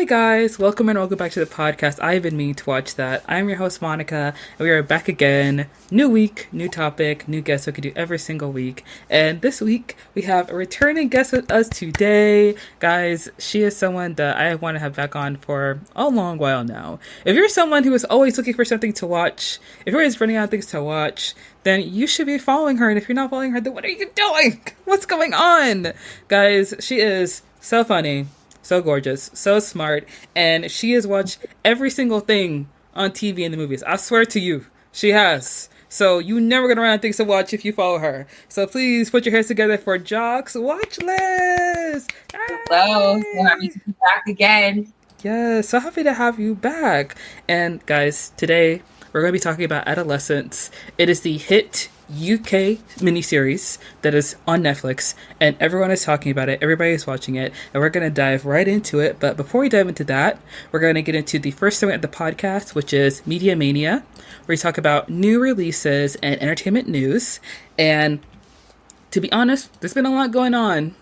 guys, welcome and welcome back to the podcast. I've been meaning to watch that. I'm your host Monica, and we are back again. New week, new topic, new guest we could do every single week. And this week we have a returning guest with us today. Guys, she is someone that I want to have back on for a long while now. If you're someone who is always looking for something to watch, if you're always running out of things to watch, then you should be following her. And if you're not following her, then what are you doing? What's going on? Guys, she is so funny, so gorgeous, so smart, and she has watched every single thing on TV and the movies. I swear to you, she has. So you never gonna run out of things to watch if you follow her. So please put your hands together for Joc's Watchlist. Hello, so happy to be back again. Yes, so happy to have you back. And guys, today we're going to be talking about Adolescence. It is the hit UK miniseries that is on Netflix, and everyone is talking about it. Everybody's watching it, and we're going to dive right into it. But before we dive into that, we're going to get into the first segment of the podcast, which is Media Mania, where we talk about new releases and entertainment news. And to be honest, there's been a lot going on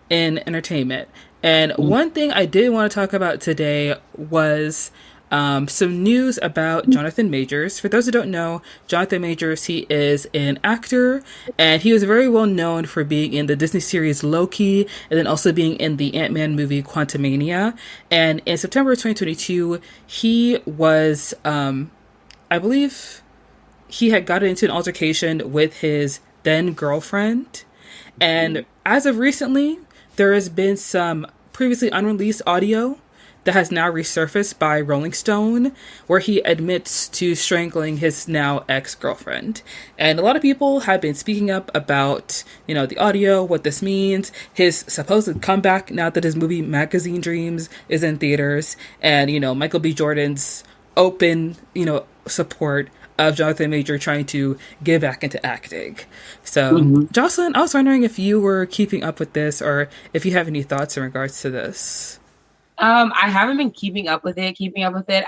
in entertainment. And one thing I did want to talk about today was some news about Jonathan Majors. For those who don't know, Jonathan Majors, he is an actor, and he was very well known for being in the Disney series Loki, and then also being in the Ant-Man movie Quantumania. And in September of 2022, he was, I believe, he had gotten into an altercation with his then girlfriend. And as of recently, there has been some previously unreleased audio that has now resurfaced by Rolling Stone, where he admits to strangling his now ex-girlfriend. And a lot of people have been speaking up about, the audio, what this means, his supposed comeback now that his movie Magazine Dreams is in theaters, and, Michael B. Jordan's open, support of Jonathan Major trying to get back into acting. So, Jocelyn, I was wondering if you were keeping up with this, or if you have any thoughts in regards to this. I haven't been keeping up with it.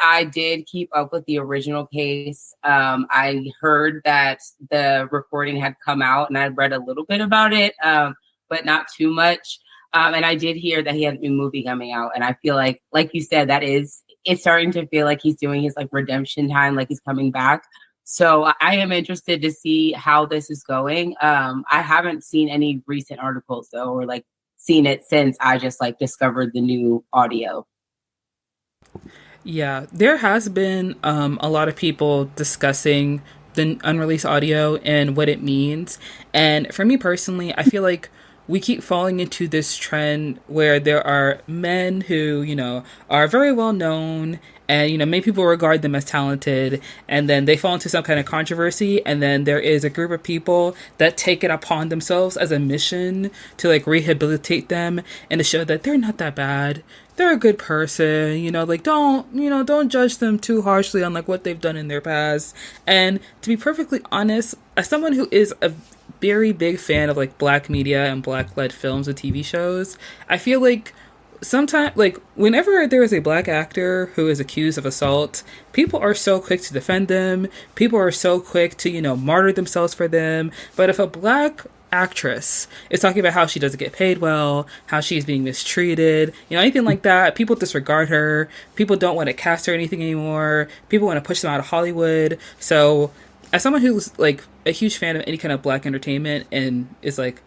I did keep up with the original case. I heard that the recording had come out, and I read a little bit about it, but not too much. And I did hear that he had a new movie coming out, and I feel like you said, it's starting to feel like he's doing his redemption time, like he's coming back. So I am interested to see how this is going. I haven't seen any recent articles though, or seen it since I just discovered the new audio. Yeah, there has been a lot of people discussing the unreleased audio and what it means. And for me personally, I feel like we keep falling into this trend where there are men who, are very well known, and, many people regard them as talented, and then they fall into some kind of controversy, and then there is a group of people that take it upon themselves as a mission to rehabilitate them and to show that they're not that bad. They're a good person, don't judge them too harshly on what they've done in their past. And to be perfectly honest, as someone who is a very big fan of black media and black led films and TV shows, I feel like sometimes whenever there is a black actor who is accused of assault, people are so quick to defend them. People are so quick to, martyr themselves for them. But if a black actress is talking about how she doesn't get paid well, how she's being mistreated, anything like that, people disregard her. People don't want to cast her anything anymore. People want to push them out of Hollywood. So as someone who's a huge fan of any kind of black entertainment and is an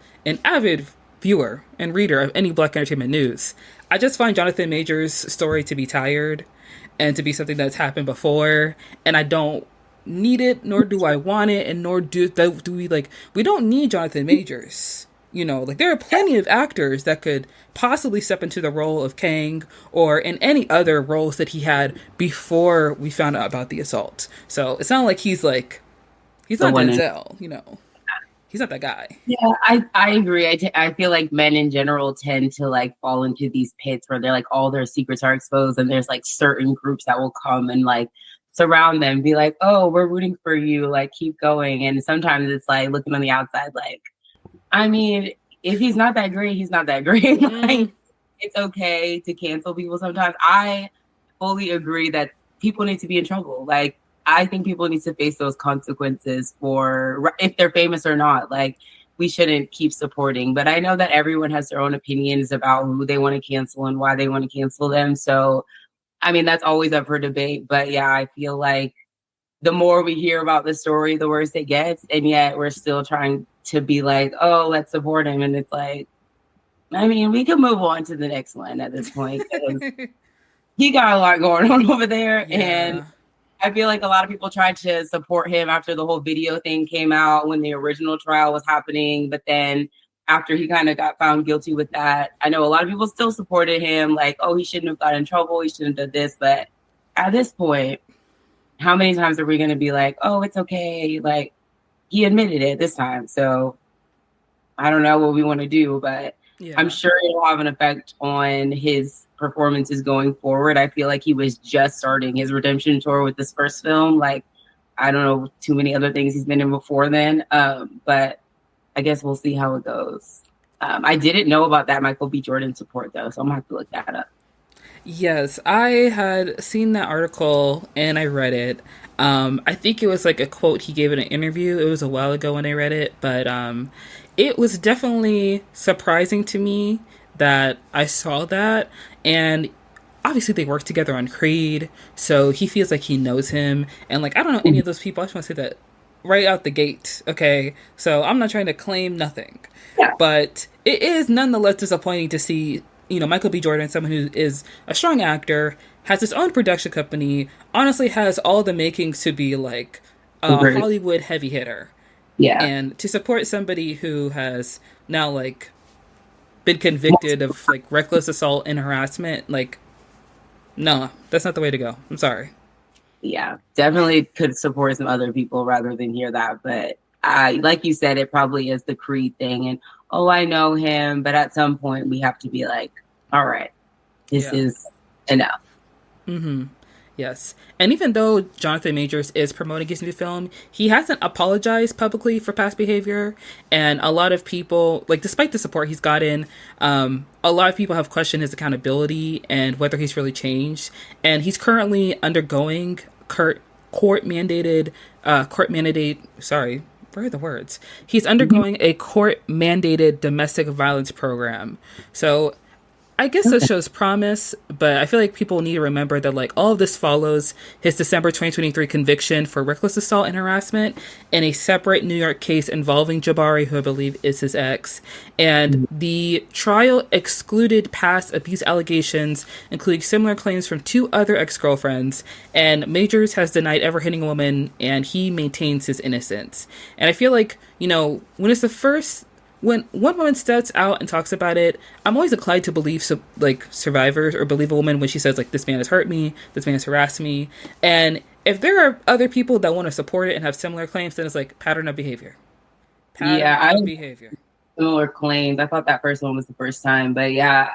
avid viewer and reader of any black entertainment news, I just find Jonathan Majors' story to be tired and to be something that's happened before, and I don't need it, nor do I want it, and nor do we we don't need Jonathan Majors. There are plenty of actors that could possibly step into the role of Kang or in any other roles that he had before we found out about the assault. So it's not like he's not Denzel, He's not that guy. Yeah, I agree. I feel like men in general tend to fall into these pits where they're all their secrets are exposed, and there's certain groups that will come and surround them, be like, oh, we're rooting for you, keep going. And sometimes it's looking on the outside, I mean, if he's not that great, he's not that great. It's okay to cancel people sometimes. I fully agree that people need to be in trouble. I think people need to face those consequences for if they're famous or not. we shouldn't keep supporting. But I know that everyone has their own opinions about who they want to cancel and why they want to cancel them. So, I mean, that's always up for debate. But yeah, I feel like the more we hear about the story, the worse it gets. And yet we're still trying to be like, oh, let's support him. And it's like, I mean, we can move on to the next one at this point. He got a lot going on over there. Yeah. And I feel like a lot of people tried to support him after the whole video thing came out when the original trial was happening. But then after he kind of got found guilty with that, I know a lot of people still supported him. Like, oh, he shouldn't have got in trouble. He shouldn't have done this. But at this point, how many times are we going to be like, oh, it's okay? Like, he admitted it this time. So I don't know what we want to do, but yeah. I'm sure it'll have an effect on his performances going forward. I feel like he was just starting his redemption tour with this first film. Like, I don't know too many other things he's been in before then. But I guess we'll see how it goes. I didn't know about that Michael B. Jordan support, though, so I'm going to have to look that up. Yes, I had seen that article and I read it. I think it was like a quote he gave in an interview. It was a while ago when I read it, but it was definitely surprising to me that I saw that. And obviously they work together on Creed, so he feels like he knows him. And like, I don't know any of those people. I just want to say that right out the gate, okay? So I'm not trying to claim nothing. Yeah. But it is nonetheless disappointing to see, you know, Michael B. Jordan, someone who is a strong actor, has his own production company, honestly has all the makings to be like a Hollywood heavy hitter. Yeah. And to support somebody who has now like been convicted of like reckless assault and harassment, like, no, that's not the way to go. I'm sorry. Yeah, definitely could support some other people rather than hear that. But like you said, it probably is the Creed thing. And, oh, I know him. But at some point we have to be like, all right, this is enough. Mm-hmm. Yes. And even though Jonathan Majors is promoting his new film, he hasn't apologized publicly for past behavior. And a lot of people, like, despite the support he's gotten, a lot of people have questioned his accountability and whether he's really changed. And he's currently undergoing court-mandated, sorry, where are the words? He's undergoing a court-mandated domestic violence program. So I guess this shows promise, but I feel like people need to remember that like all of this follows his December 2023 conviction for reckless assault and harassment in a separate New York case involving Jabari, who I believe is his ex. And the trial excluded past abuse allegations, including similar claims from 2 other ex-girlfriends. And Majors has denied ever hitting a woman, and he maintains his innocence. And I feel like, you know, when one woman steps out and talks about it, I'm always inclined to believe survivors or believe a woman when she says like, this man has hurt me, this man has harassed me. And if there are other people that want to support it and have similar claims, then it's like pattern of behavior. Behavior. Similar claims. I thought that first one was the first time, but yeah,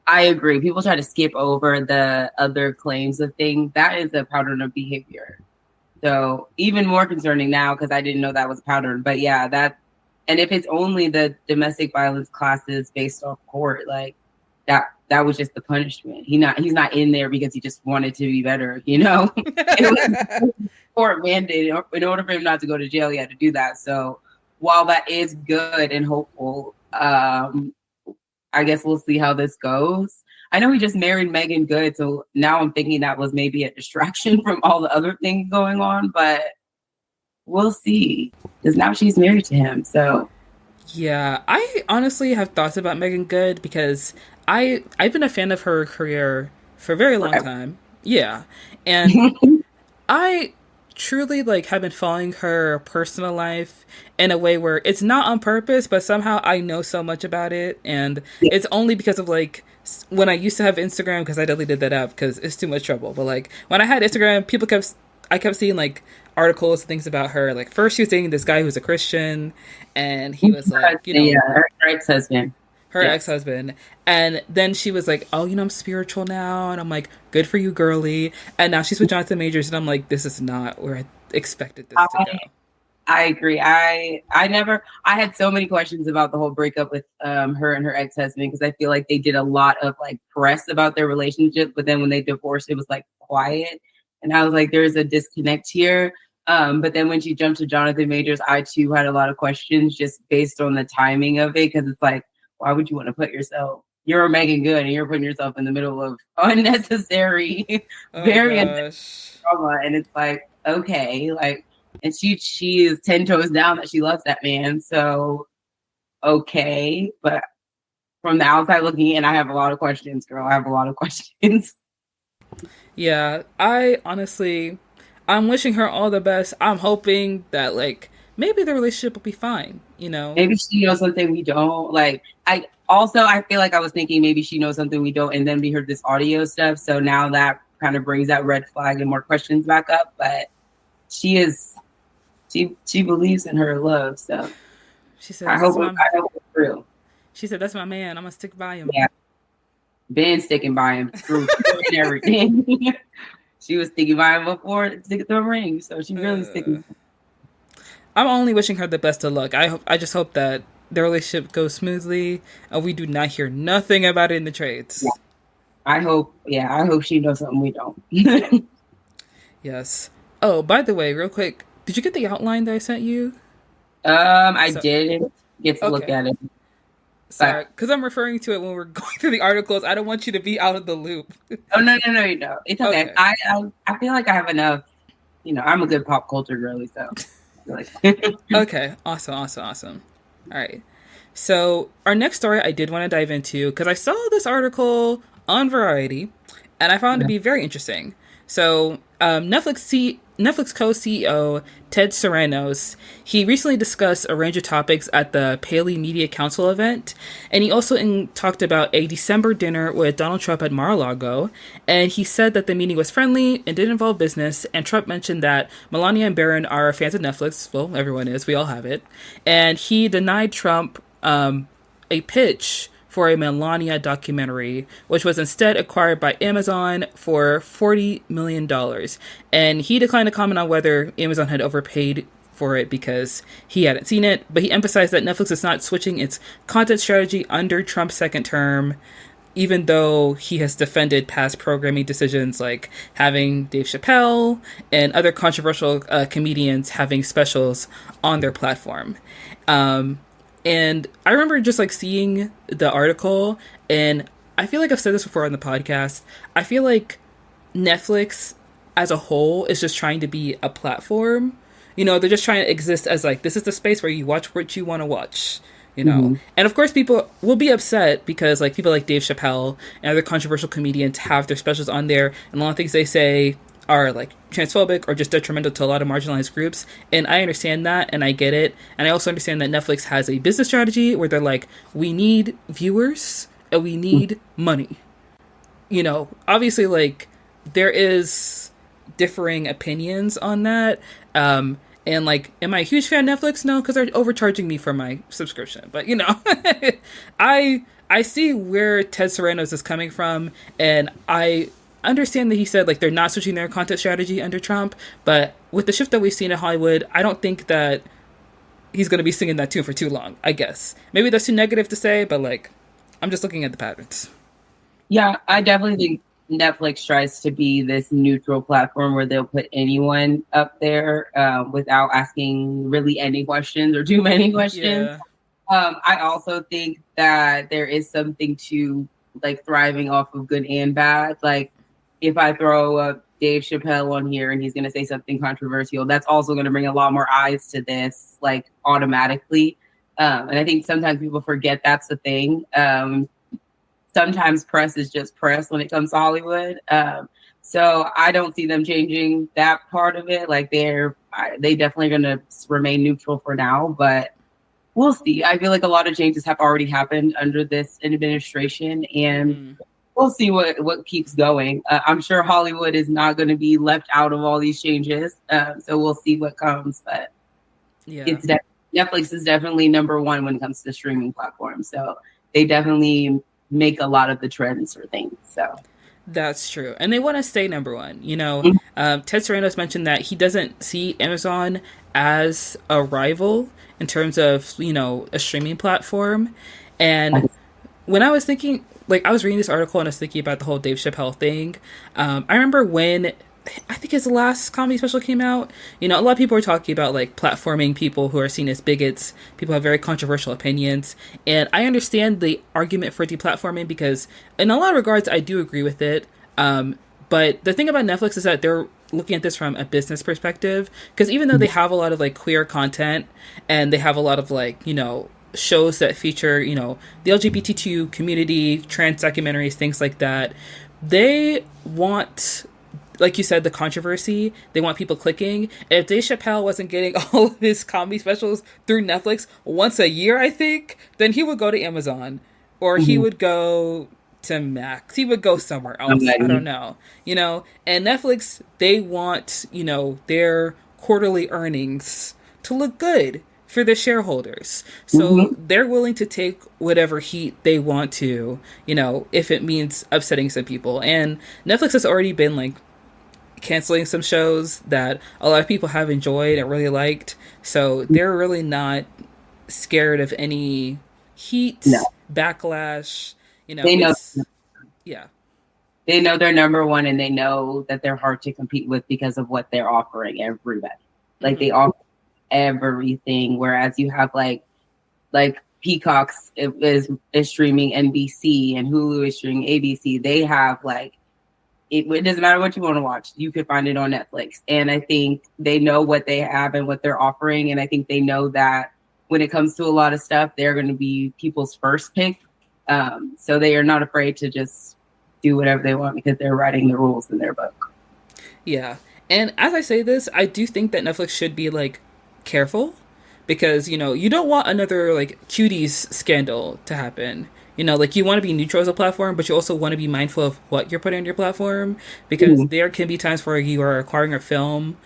I agree. People try to skip over the other claims of things. That is a pattern of behavior. So even more concerning now because I didn't know that was a pattern. But yeah, that. And if it's only the domestic violence classes based off court, like that was just the punishment. He's not in there because he just wanted to be better, you know? Court mandated. In order for him not to go to jail, he had to do that. So while that is good and hopeful, I guess we'll see how this goes. I know he just married Megan Good, so now I'm thinking that was maybe a distraction from all the other things going on, but we'll see, because now she's married to him. So, yeah, I honestly have thoughts about Megan Good because I've been a fan of her career for a very long time. Yeah, and I truly have been following her personal life in a way where it's not on purpose, but somehow I know so much about it, and it's only because of when I used to have Instagram, because I deleted that app because it's too much trouble. But when I had Instagram, I kept seeing articles and things about her. First she was dating this guy who's a Christian, and he was her ex-husband. Ex-husband. And then she was like, oh, I'm spiritual now. And I'm like, good for you, girly. And now she's with Jonathan Majors, and I'm like, this is not where I expected this to go. I agree. I had so many questions about the whole breakup with her and her ex-husband, because I feel like they did a lot of press about their relationship, but then when they divorced, it was quiet. And I was like, there's a disconnect here. But then when she jumped to Jonathan Majors, I too had a lot of questions just based on the timing of it. Cause it's like, why would you want to put yourself, you're Megan Good and you're putting yourself in the middle of unnecessary, Oh very unnecessary gosh. drama. And it's like, okay, like, and she is 10 toes down that she loves that man. So, okay. But from the outside looking in, I have a lot of questions, girl. I have a lot of questions. Yeah, I'm wishing her all the best. I'm hoping that like maybe the relationship will be fine, you know? Maybe she knows something we don't. Like, I feel like I was thinking maybe she knows something we don't, and then we heard this audio stuff. So now that kind of brings that red flag and more questions back up. But she is she believes in her love. So She says, I hope it's real. she said, that's my man. I'm gonna stick by him. Yeah. Been sticking by him through and everything. She was sticking by him before the ring, so she really sticking. I'm only wishing her the best of luck. I just hope that the relationship goes smoothly and we do not hear nothing about it in the trades. Yeah. I hope she knows something we don't. Yes. Oh, by the way, real quick, did you get the outline that I sent you? I didn't get to look at it. Sorry, because I'm referring to it when we're going through the articles. I don't want you to be out of the loop. Oh no, you know. It's okay. I feel like I have enough. You know, I'm a good pop culture girly, so. Okay, awesome. All right. So our next story I did want to dive into because I saw this article on Variety, and I found it to be very interesting. So Netflix co-CEO Ted Sarandos, he recently discussed a range of topics at the Paley Media Council event, and he also talked about a December dinner with Donald Trump at Mar-a-Lago, and he said that the meeting was friendly and didn't involve business, and Trump mentioned that Melania and Barron are fans of Netflix. Well, everyone is. We all have it. And he denied Trump a pitch for a Melania documentary, which was instead acquired by Amazon for $40 million. And he declined to comment on whether Amazon had overpaid for it because he hadn't seen it, but he emphasized that Netflix is not switching its content strategy under Trump's second term, even though he has defended past programming decisions like having Dave Chappelle and other controversial comedians having specials on their platform. And I remember just like seeing the article, and I feel like I've said this before on the podcast. I feel like Netflix as a whole is just trying to be a platform. You know, they're just trying to exist as like, this is the space where you watch what you want to watch, you know? Mm-hmm. And of course, people will be upset because like people like Dave Chappelle and other controversial comedians have their specials on there, and a lot of things they say are like transphobic or just detrimental to a lot of marginalized groups. And I understand that, and I get it. And I also understand that Netflix has a business strategy where they're like, we need viewers and we need money. You know, obviously, like, there is differing opinions on that. And like, am I a huge fan of Netflix? No, because they're overcharging me for my subscription. But you know, I see where Ted Sarandos is coming from, and I understand that he said like they're not switching their content strategy under Trump, but with the shift that we've seen in Hollywood, I don't think that he's going to be singing that tune for too long. I guess maybe that's too negative to say, but like, I'm just looking at the patterns. Yeah, I definitely think Netflix tries to be this neutral platform where they'll put anyone up there without asking really any questions or too many questions. Yeah. I also think that there is something to like thriving off of good and bad. Like, if I throw a Dave Chappelle on here and he's going to say something controversial, that's also going to bring a lot more eyes to this, like automatically. And I think sometimes people forget that's the thing. Sometimes press is just press when it comes to Hollywood. So I don't see them changing that part of it. Like they definitely going to remain neutral for now, but we'll see. I feel like a lot of changes have already happened under this administration, and we'll see what keeps going. I'm sure Hollywood is not going to be left out of all these changes. So we'll see what comes. But yeah, Netflix is definitely number one when it comes to streaming platforms. So they definitely make a lot of the trends for things. So that's true. And they want to stay number one. You know, Ted Sarandos mentioned that he doesn't see Amazon as a rival in terms of, you know, a streaming platform. And when I was thinking, like, I was reading this article and I was thinking about the whole Dave Chappelle thing. I remember when I think his last comedy special came out. You know, a lot of people are talking about like platforming people who are seen as bigots. People have very controversial opinions, and I understand the argument for deplatforming because, in a lot of regards, I do agree with it. But the thing about Netflix is that they're looking at this from a business perspective because even though they have a lot of like queer content and they have a lot of like shows that feature the LGBTQ community, trans documentaries, things like that, they want, like you said, the controversy. They want people clicking. If Dave Chappelle wasn't getting all of his comedy specials through Netflix once a year, I think, then he would go to Amazon or he would go to Max. He would go somewhere else. I don't know. And Netflix, they want, their quarterly earnings to look good for the shareholders. So they're willing to take whatever heat they want to, if it means upsetting some people. And Netflix has already been like canceling some shows that a lot of people have enjoyed and really liked. So they're really not scared of any heat, backlash. They know, yeah. They know they're number one, and they know that they're hard to compete with because of what they're offering everybody. Like they offer everything, whereas you have like Peacock's is streaming NBC and Hulu is streaming ABC. They have like it doesn't matter what you want to watch, you could find it on Netflix. And I think they know what they have and what they're offering, and I think they know that when it comes to a lot of stuff, they're going to be people's first pick. So they are not afraid to just do whatever they want because they're writing the rules in their book. Yeah. And as I say this, I do think that Netflix should be like careful because, you don't want another like cuties scandal to happen. Like you want to be neutral as a platform, but you also want to be mindful of what you're putting on your platform because there can be times where you are acquiring a film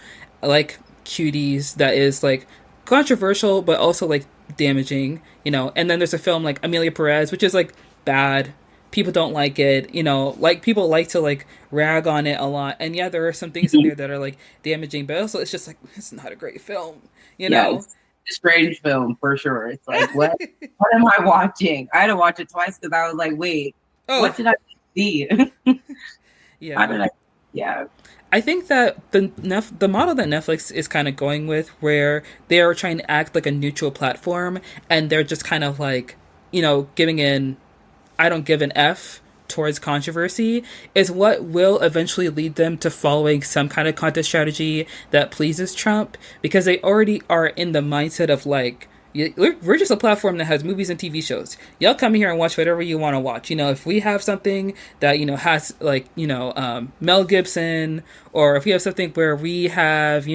like Cuties that is like controversial, but also like damaging, and then there's a film like Amelia Perez, which is like bad. People don't like it, like people like to like rag on it a lot. And yeah, there are some things in there that are like damaging, but also it's just like, it's not a great film, It's a strange film for sure. It's like, what am I watching? I had to watch it twice because I was like, wait, what did I see? Yeah. How did I? Yeah. I think that the model that Netflix is kind of going with, where they are trying to act like a neutral platform, and they're just kind of like, giving in, I don't give an F towards controversy, is what will eventually lead them to following some kind of content strategy that pleases Trump, because they already are in the mindset of like, we're just a platform that has movies and TV shows. Y'all come here and watch whatever you want to watch. If we have something that, has like, Mel Gibson, or if we have something where we have,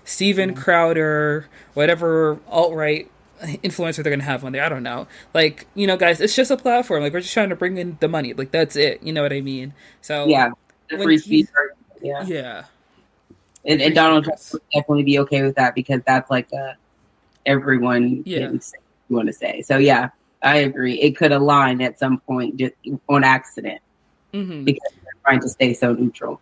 Steven Crowder, whatever alt-right influencer they're going to have on there. I don't know. Like, guys, it's just a platform. Like, we're just trying to bring in the money. Like, that's it. You know what I mean? So, yeah, the free speech. Yeah. Yeah. And Donald Trump would definitely be okay with that because that's like everyone can say what you want to say. So yeah, I agree. It could align at some point just on accident because they're trying to stay so neutral.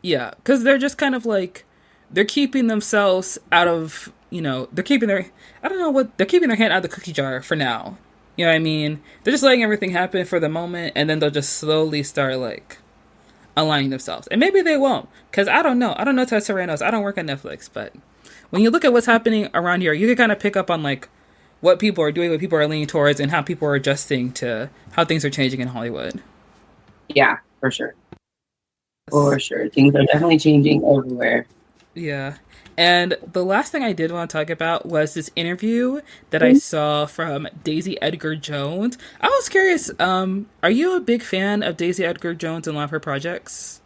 Yeah, because they're just kind of like, they're keeping themselves out of, they're keeping their hand out of the cookie jar for now. You know what I mean? They're just letting everything happen for the moment, and then they'll just slowly start like aligning themselves. And maybe they won't, because I don't know. I don't know Ted Sarandos. I don't work at Netflix, but when you look at what's happening around here, you can kind of pick up on like what people are doing, what people are leaning towards, and how people are adjusting to how things are changing in Hollywood. Yeah, for sure. For sure. Things are definitely changing everywhere. Yeah. And the last thing I did want to talk about was this interview that I saw from Daisy Edgar-Jones. I was curious, are you a big fan of Daisy Edgar-Jones and a lot of her projects?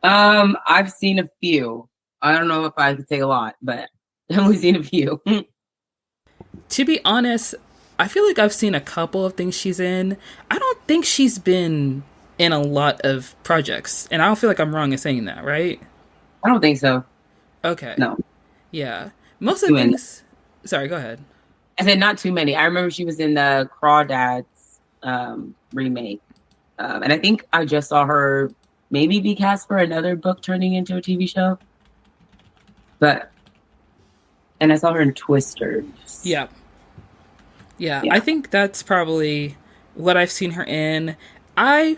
I've seen a few. I don't know if I could say a lot, but definitely seen a few. To be honest, I feel like I've seen a couple of things she's in. I don't think she's been in a lot of projects, and I don't feel like I'm wrong in saying that, right? I don't think so. Okay. No. Yeah. Most of the things... Sorry, go ahead. I said not too many. I remember she was in the Crawdads remake. And I think I just saw her maybe be cast for another book turning into a TV show. And I saw her in Twisters. Yeah. Yeah. I think that's probably what I've seen her in. I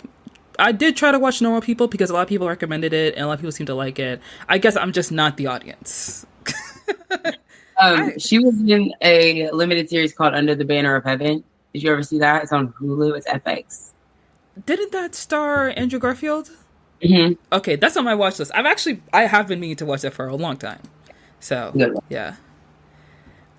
I did try to watch Normal People because a lot of people recommended it and a lot of people seem to like it. I guess I'm just not the audience. She was in a limited series called Under the Banner of Heaven. Did you ever see that? It's on Hulu. It's FX. Didn't that star Andrew Garfield? Mm-hmm. Okay, that's on my watch list. I have been meaning to watch that for a long time. So yeah.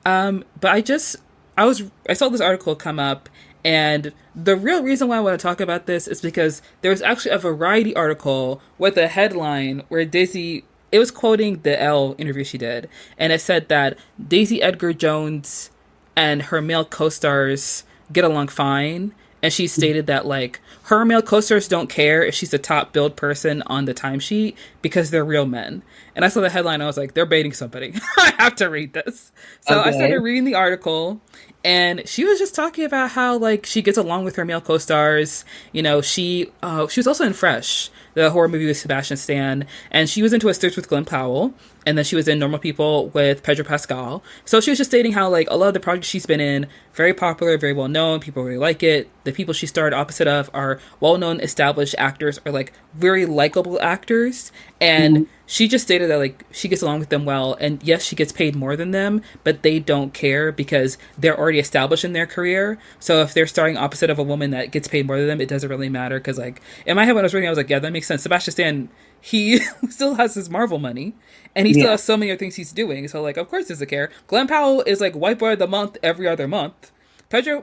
But I saw this article come up, and the real reason why I want to talk about this is because there was actually a Variety article with a headline where it was quoting the Elle interview she did, and it said that Daisy Edgar-Jones and her male co-stars get along fine. And she stated that, like, her male co-stars don't care if she's the top billed person on the timesheet because they're real men. And I saw the headline, and I was like, they're baiting somebody. I have to read this. So I started reading the article, and she was just talking about how, like, she gets along with her male co-stars. You know, she was also in Fresh, the horror movie with Sebastian Stan, and she was in Twisters with Glenn Powell, and then she was in Normal People with Pedro Pascal. So she was just stating how, like, a lot of the projects she's been in, very popular, very well known, people really like it. The people she starred opposite of are well-known, established actors, or, like, very likable actors, and she just stated that, like, she gets along with them well, and yes, she gets paid more than them, but they don't care because they're already established in their career. So if they're starring opposite of a woman that gets paid more than them, it doesn't really matter, because, like, in my head when I was reading, I was like, yeah, that makes sense. Sebastian Stan, he still has his Marvel money, and he still has so many other things he's doing, so, like, of course he doesn't care. Glenn Powell is, like, White Boy of the Month every other month. Pedro...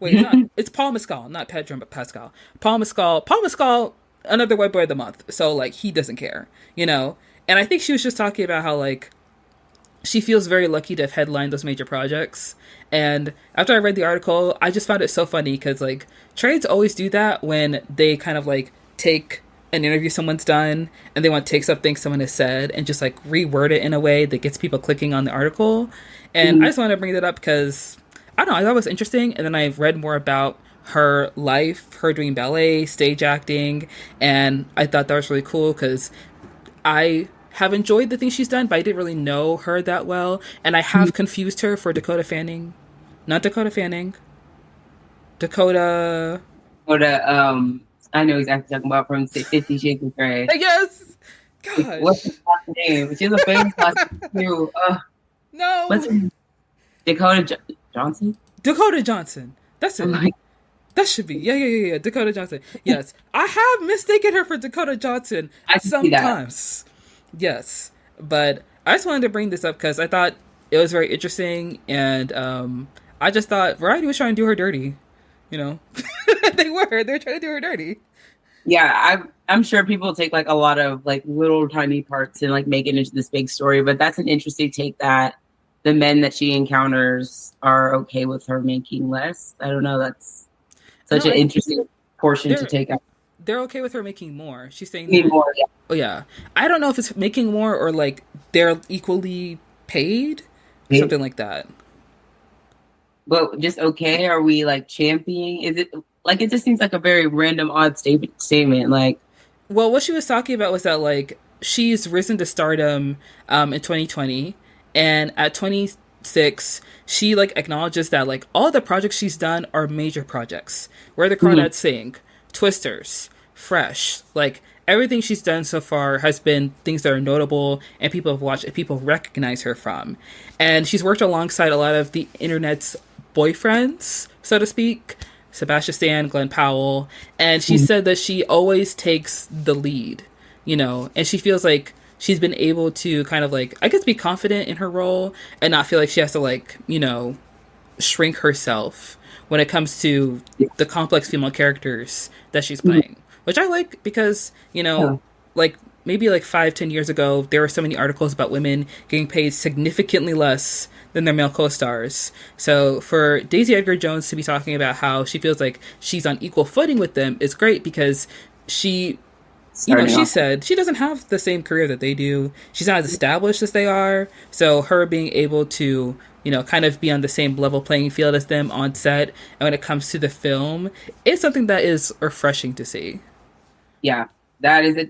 Wait, it's Paul Mescal, not Pedro Pascal. Paul Mescal, another White Boy of the Month. So, like, he doesn't care, you know? And I think she was just talking about how, like, she feels very lucky to have headlined those major projects. And after I read the article, I just found it so funny because, like, trades always do that when they kind of, like, take an interview someone's done and they want to take something someone has said and just, like, reword it in a way that gets people clicking on the article. And I just want to bring that up because, I don't know, I thought it was interesting. And then I've read more about her life, her doing ballet, stage acting, and I thought that was really cool because I have enjoyed the things she's done, but I didn't really know her that well, and I have confused her for Dakota Fanning. Not Dakota Fanning. Dakota... I know exactly what you're talking about from 50 Shades of Grey. Yes! Gosh. What's her last name? She has a famous last name too. No! What's her name? Johnson? Dakota Johnson. That's it. Like, that should be. Yeah. Dakota Johnson. Yes. I have mistaken her for Dakota Johnson sometimes. Yes. But I just wanted to bring this up because I thought it was very interesting, and I just thought Variety was trying to do her dirty. You know? They were trying to do her dirty. Yeah, I'm sure people take, like, a lot of, like, little tiny parts and, like, make it into this big story, but that's an interesting take that the men that she encounters are okay with her making less. I don't know. That's such an interesting portion to take out. They're okay with her making more. She's saying more, yeah. Oh, yeah. I don't know if it's making more or, like, they're equally paid. Something like that. But just okay? Are we, like, championing? Is it, like, it just seems like a very random, odd statement. Like, well, what she was talking about was that, like, she's risen to stardom in 2020. And at 26, she, like, acknowledges that, like, all the projects she's done are major projects. Where the Crawdads Sing, Twisters, Fresh, like, everything she's done so far has been things that are notable and people have watched and people recognize her from. And she's worked alongside a lot of the internet's boyfriends, so to speak, Sebastian Stan, Glenn Powell, and she said that she always takes the lead, you know, and she feels like she's been able to kind of, like, I guess, be confident in her role and not feel like she has to, like, you know, shrink herself when it comes to the complex female characters that she's playing, which I like because, you know, like, maybe like 5-10 years ago, there were so many articles about women getting paid significantly less than their male co-stars. So for Daisy Edgar-Jones to be talking about how she feels like she's on equal footing with them is great because she, you know, she said she doesn't have the same career that they do. She's not as established as they are. So her being able to, you know, kind of be on the same level playing field as them on set, and when it comes to the film, it's something that is refreshing to see. Yeah, that is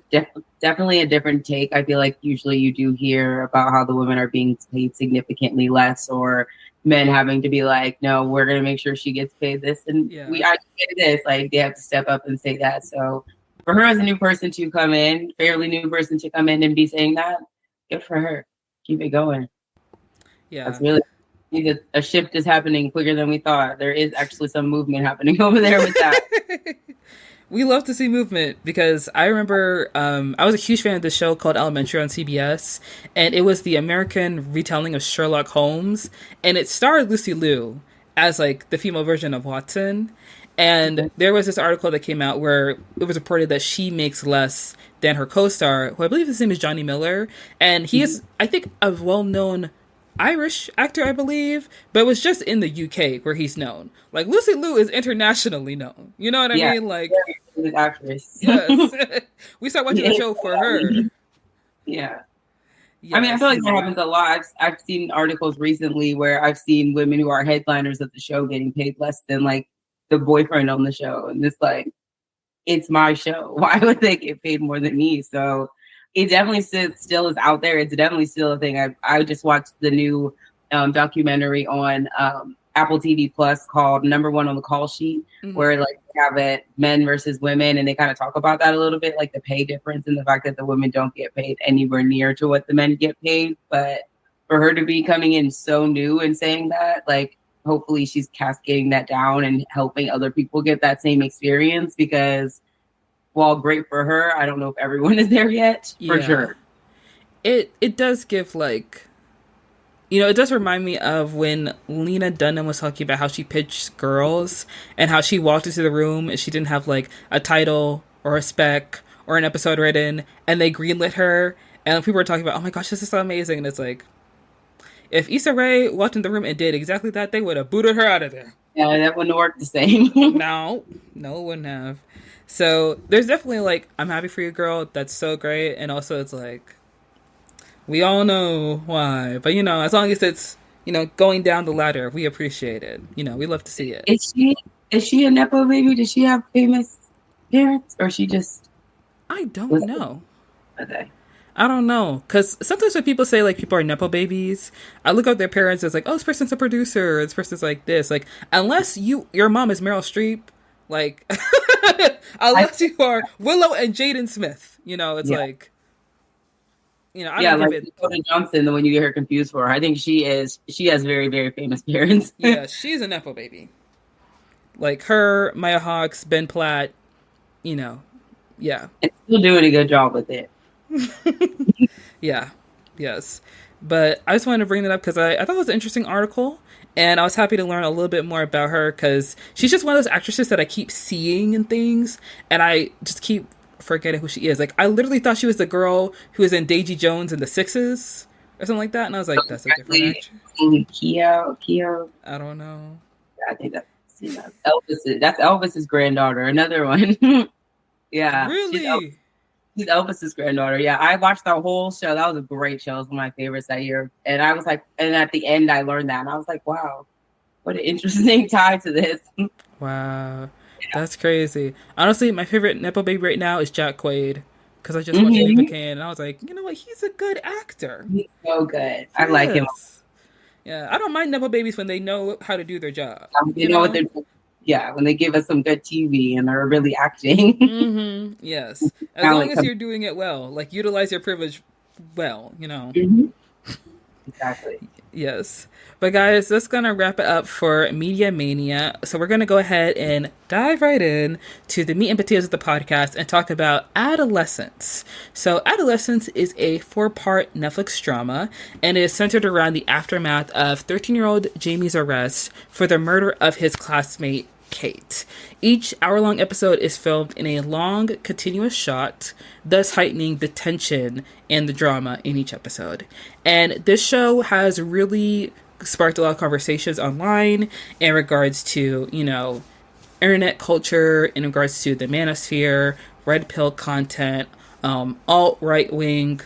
definitely a different take. I feel like usually you do hear about how the women are being paid significantly less, or men having to be like, no, we're going to make sure she gets paid this. And Yeah. I get this. Like, they have to step up and say that. So for her as a new person to come in, fairly new person to come in and be saying that, good for her. Keep it going. Yeah. That's really a shift is happening quicker than we thought. There is actually some movement happening over there with that. We love to see movement because I remember I was a huge fan of this show called Elementary on CBS, and it was the American retelling of Sherlock Holmes, and it starred Lucy Liu as like the female version of Watson. And there was this article that came out where it was reported that she makes less than her co-star, who I believe his name is Johnny Miller, and he is, I think, a well-known Irish actor, I believe, but it was just in the UK where he's known. Like, Lucy Liu is internationally known. You know what I mean? Like, very good actress. Yes. We start watching the show for her. Yeah. Yes. I mean, I feel like that happens a lot. I've seen articles recently where I've seen women who are headliners of the show getting paid less than like the boyfriend on the show. And it's like, it's my show. Why would they get paid more than me? So it definitely still is out there. It's definitely still a thing. I just watched the new documentary on Apple TV Plus called Number One on the Call Sheet, where like they have it men versus women, and they kind of talk about that a little bit, like the pay difference and the fact that the women don't get paid anywhere near to what the men get paid. But for her to be coming in so new and saying that, like, hopefully she's cascading that down and helping other people get that same experience, because while great for her, I don't know if everyone is there yet, for sure. It does give, like, you know, it does remind me of when Lena Dunham was talking about how she pitched Girls and how she walked into the room and she didn't have, like, a title or a spec or an episode written, and they greenlit her, and people were talking about, oh my gosh, this is so amazing, and it's like, if Issa Rae walked in the room and did exactly that, they would have booted her out of there. Yeah, that wouldn't work the same. No, it wouldn't have. So there's definitely, like, I'm happy for you, girl. That's so great. And also it's like, we all know why. But, you know, as long as it's, you know, going down the ladder, we appreciate it. You know, we love to see it. Is she a Nepo baby? Does she have famous parents? Or she just... I don't know. Okay. I don't know. Because sometimes when people say, like, people are Nepo babies, I look up their parents as like, oh, this person's a producer. This person's like this. Like, unless your mom is Meryl Streep, like... unless you are Willow and Jaden Smith, you know, it's like, you know, I don't give it. Dakota Johnson, the one you get her confused for. I think she has very, very famous parents. Yeah, she's a Nepo baby. Like her, Maya Hawks, Ben Platt, you know, yeah. And still doing a good job with it. Yeah, yes. But I just wanted to bring that up because I thought it was an interesting article. And I was happy to learn a little bit more about her because she's just one of those actresses that I keep seeing in things. And I just keep forgetting who she is. Like, I literally thought she was the girl who was in Daisy Jones and the Sixes or something like that. And I was like, that's a different actress. Keo. I don't know. I think that's Elvis. That's Elvis's granddaughter. Another one. Yeah. Really? She's Elvis's granddaughter. Yeah, I watched that whole show. That was a great show. It was one of my favorites that year. And I was like, and at the end, I learned that. And I was like, wow, what an interesting tie to this. Wow. Yeah. That's crazy. Honestly, my favorite Nepo baby right now is Jack Quaid. Because I just watched Eva Kane. And I was like, you know what? He's a good actor. He's so good. I like him. Yeah, I don't mind Nepo babies when they know how to do their job. You know what they're doing. Yeah, when they give us some good TV and are really acting. Yes. As long as you're doing it well. Like, utilize your privilege well, you know. Exactly. Yes. But guys, that's going to wrap it up for Media Mania. So we're going to go ahead and dive right in to the meat and potatoes of the podcast and talk about Adolescence. So Adolescence is a 4-part Netflix drama, and it is centered around the aftermath of 13-year-old Jamie's arrest for the murder of his classmate, Kate. Each hour-long episode is filmed in a long, continuous shot, thus heightening the tension and the drama in each episode. And this show has really sparked a lot of conversations online in regards to, you know, internet culture, in regards to the manosphere, red pill content, alt-right wing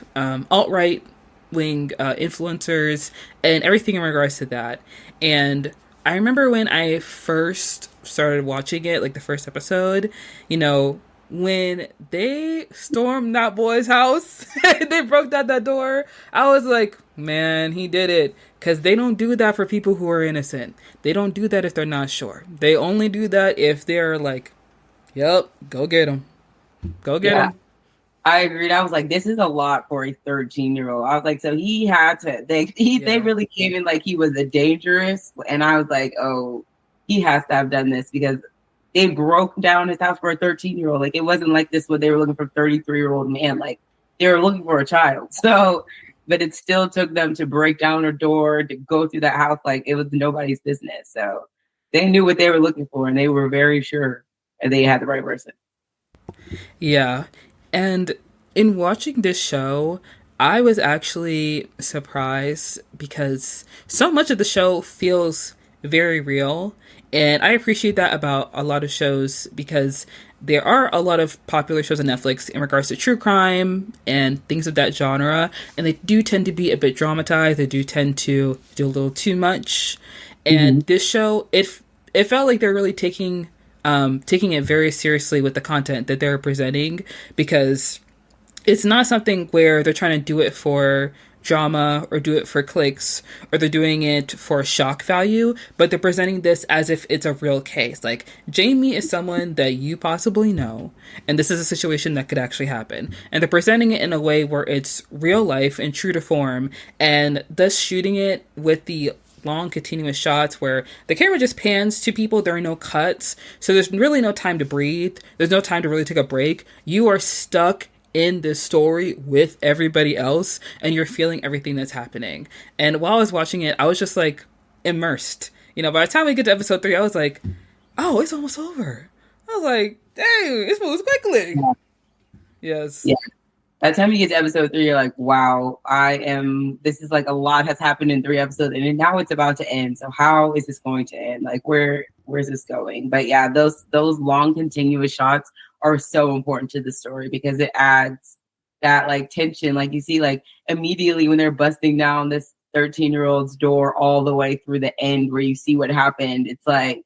influencers, and everything in regards to that. And I remember when I first started watching it, like the first episode, you know, when they stormed that boy's house, they broke down that door. I was like, man, he did it. Because they don't do that for people who are innocent. They don't do that if they're not sure. They only do that if they're like, yep, go get him. Go get Yeah, him. I agreed. I was like, this is a lot for a 13-year-old. I was like, so he had to, they Yeah. really came in like he was a dangerous. And I was like, oh, he has to have done this because they broke down his house for a 13-year-old. Like, it wasn't like this where they were looking for a 33-year-old man. Like, they were looking for a child. So, but it still took them to break down a door, to go through that house. Like, it was nobody's business. So they knew what they were looking for and they were very sure and they had the right person. Yeah. And in watching this show, I was actually surprised because so much of the show feels very real. And I appreciate that about a lot of shows because there are a lot of popular shows on Netflix in regards to true crime and things of that genre. And they do tend to be a bit dramatized. They do tend to do a little too much. And Mm-hmm. this show, it felt like they're really taking it very seriously with the content that they're presenting because it's not something where they're trying to do it for drama or do it for clicks or they're doing it for shock value, but they're presenting this as if it's a real case. Like, Jamie is someone that you possibly know, and this is a situation that could actually happen. And they're presenting it in a way where it's real life and true to form, and thus shooting it with the long continuous shots where the camera just pans to people. There are no cuts, so there's really no time to breathe. There's no time to really take a break. You are stuck in this story with everybody else and you're feeling everything that's happening. And while I was watching it, I was just like immersed. By the time we get to episode 3, I was like, oh, it's almost over. I was like, dang, it moves quickly. Yeah. Yes. Yeah. By the time you get to episode 3, you're like, wow, this is like a lot has happened in 3 episodes and now it's about to end. So how is this going to end? Like, where's this going? But yeah, those long continuous shots are so important to the story because it adds that like tension. Like, you see, like, immediately when they're busting down this 13-year-old's door all the way through the end where you see what happened, it's like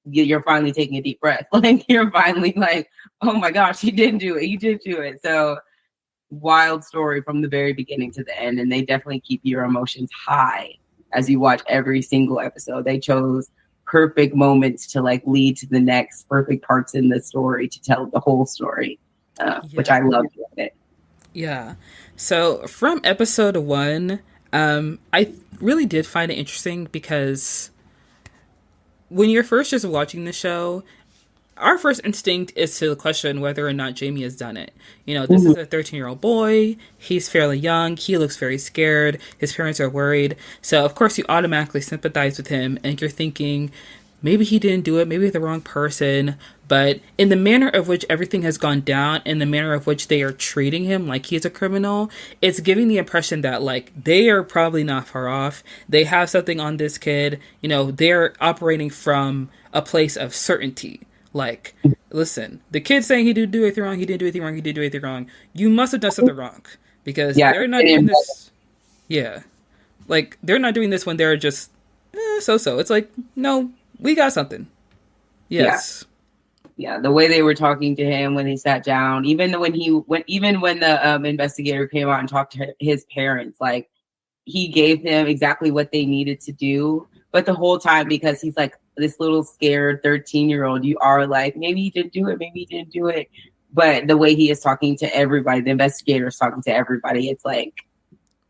you're finally taking a deep breath. Like, you're finally like, oh my gosh, he did do it. He did do it. So wild story from the very beginning to the end. And they definitely keep your emotions high as you watch every single episode. They chose perfect moments to like lead to the next perfect parts in the story to tell the whole story, which I loved with it. Yeah. So from episode 1, I really did find it interesting because when you're first just watching the show, our first instinct is to question whether or not Jamie has done it. This is a 13-year-old boy. He's fairly young. He looks very scared. His parents are worried. So, of course, you automatically sympathize with him and you're thinking, maybe he didn't do it. Maybe the wrong person. But in the manner of which everything has gone down, in the manner of which they are treating him like he's a criminal, it's giving the impression that, like, they are probably not far off. They have something on this kid. They're operating from a place of certainty. Like, listen, the kid saying he didn't do anything wrong, he didn't do anything wrong, he didn't do anything wrong. You must have done something wrong. Because Yeah. they're not doing this. Yeah. Like, they're not doing this when they're just so-so. It's like, no, we got something. Yes. Yeah, the way they were talking to him when he sat down, even when the investigator came out and talked to his parents, like, he gave them exactly what they needed to do. But the whole time, because he's like this little scared 13-year-old, you are like, maybe he didn't do it, maybe he didn't do it. But the way he is talking to everybody, the investigator is talking to everybody, it's like,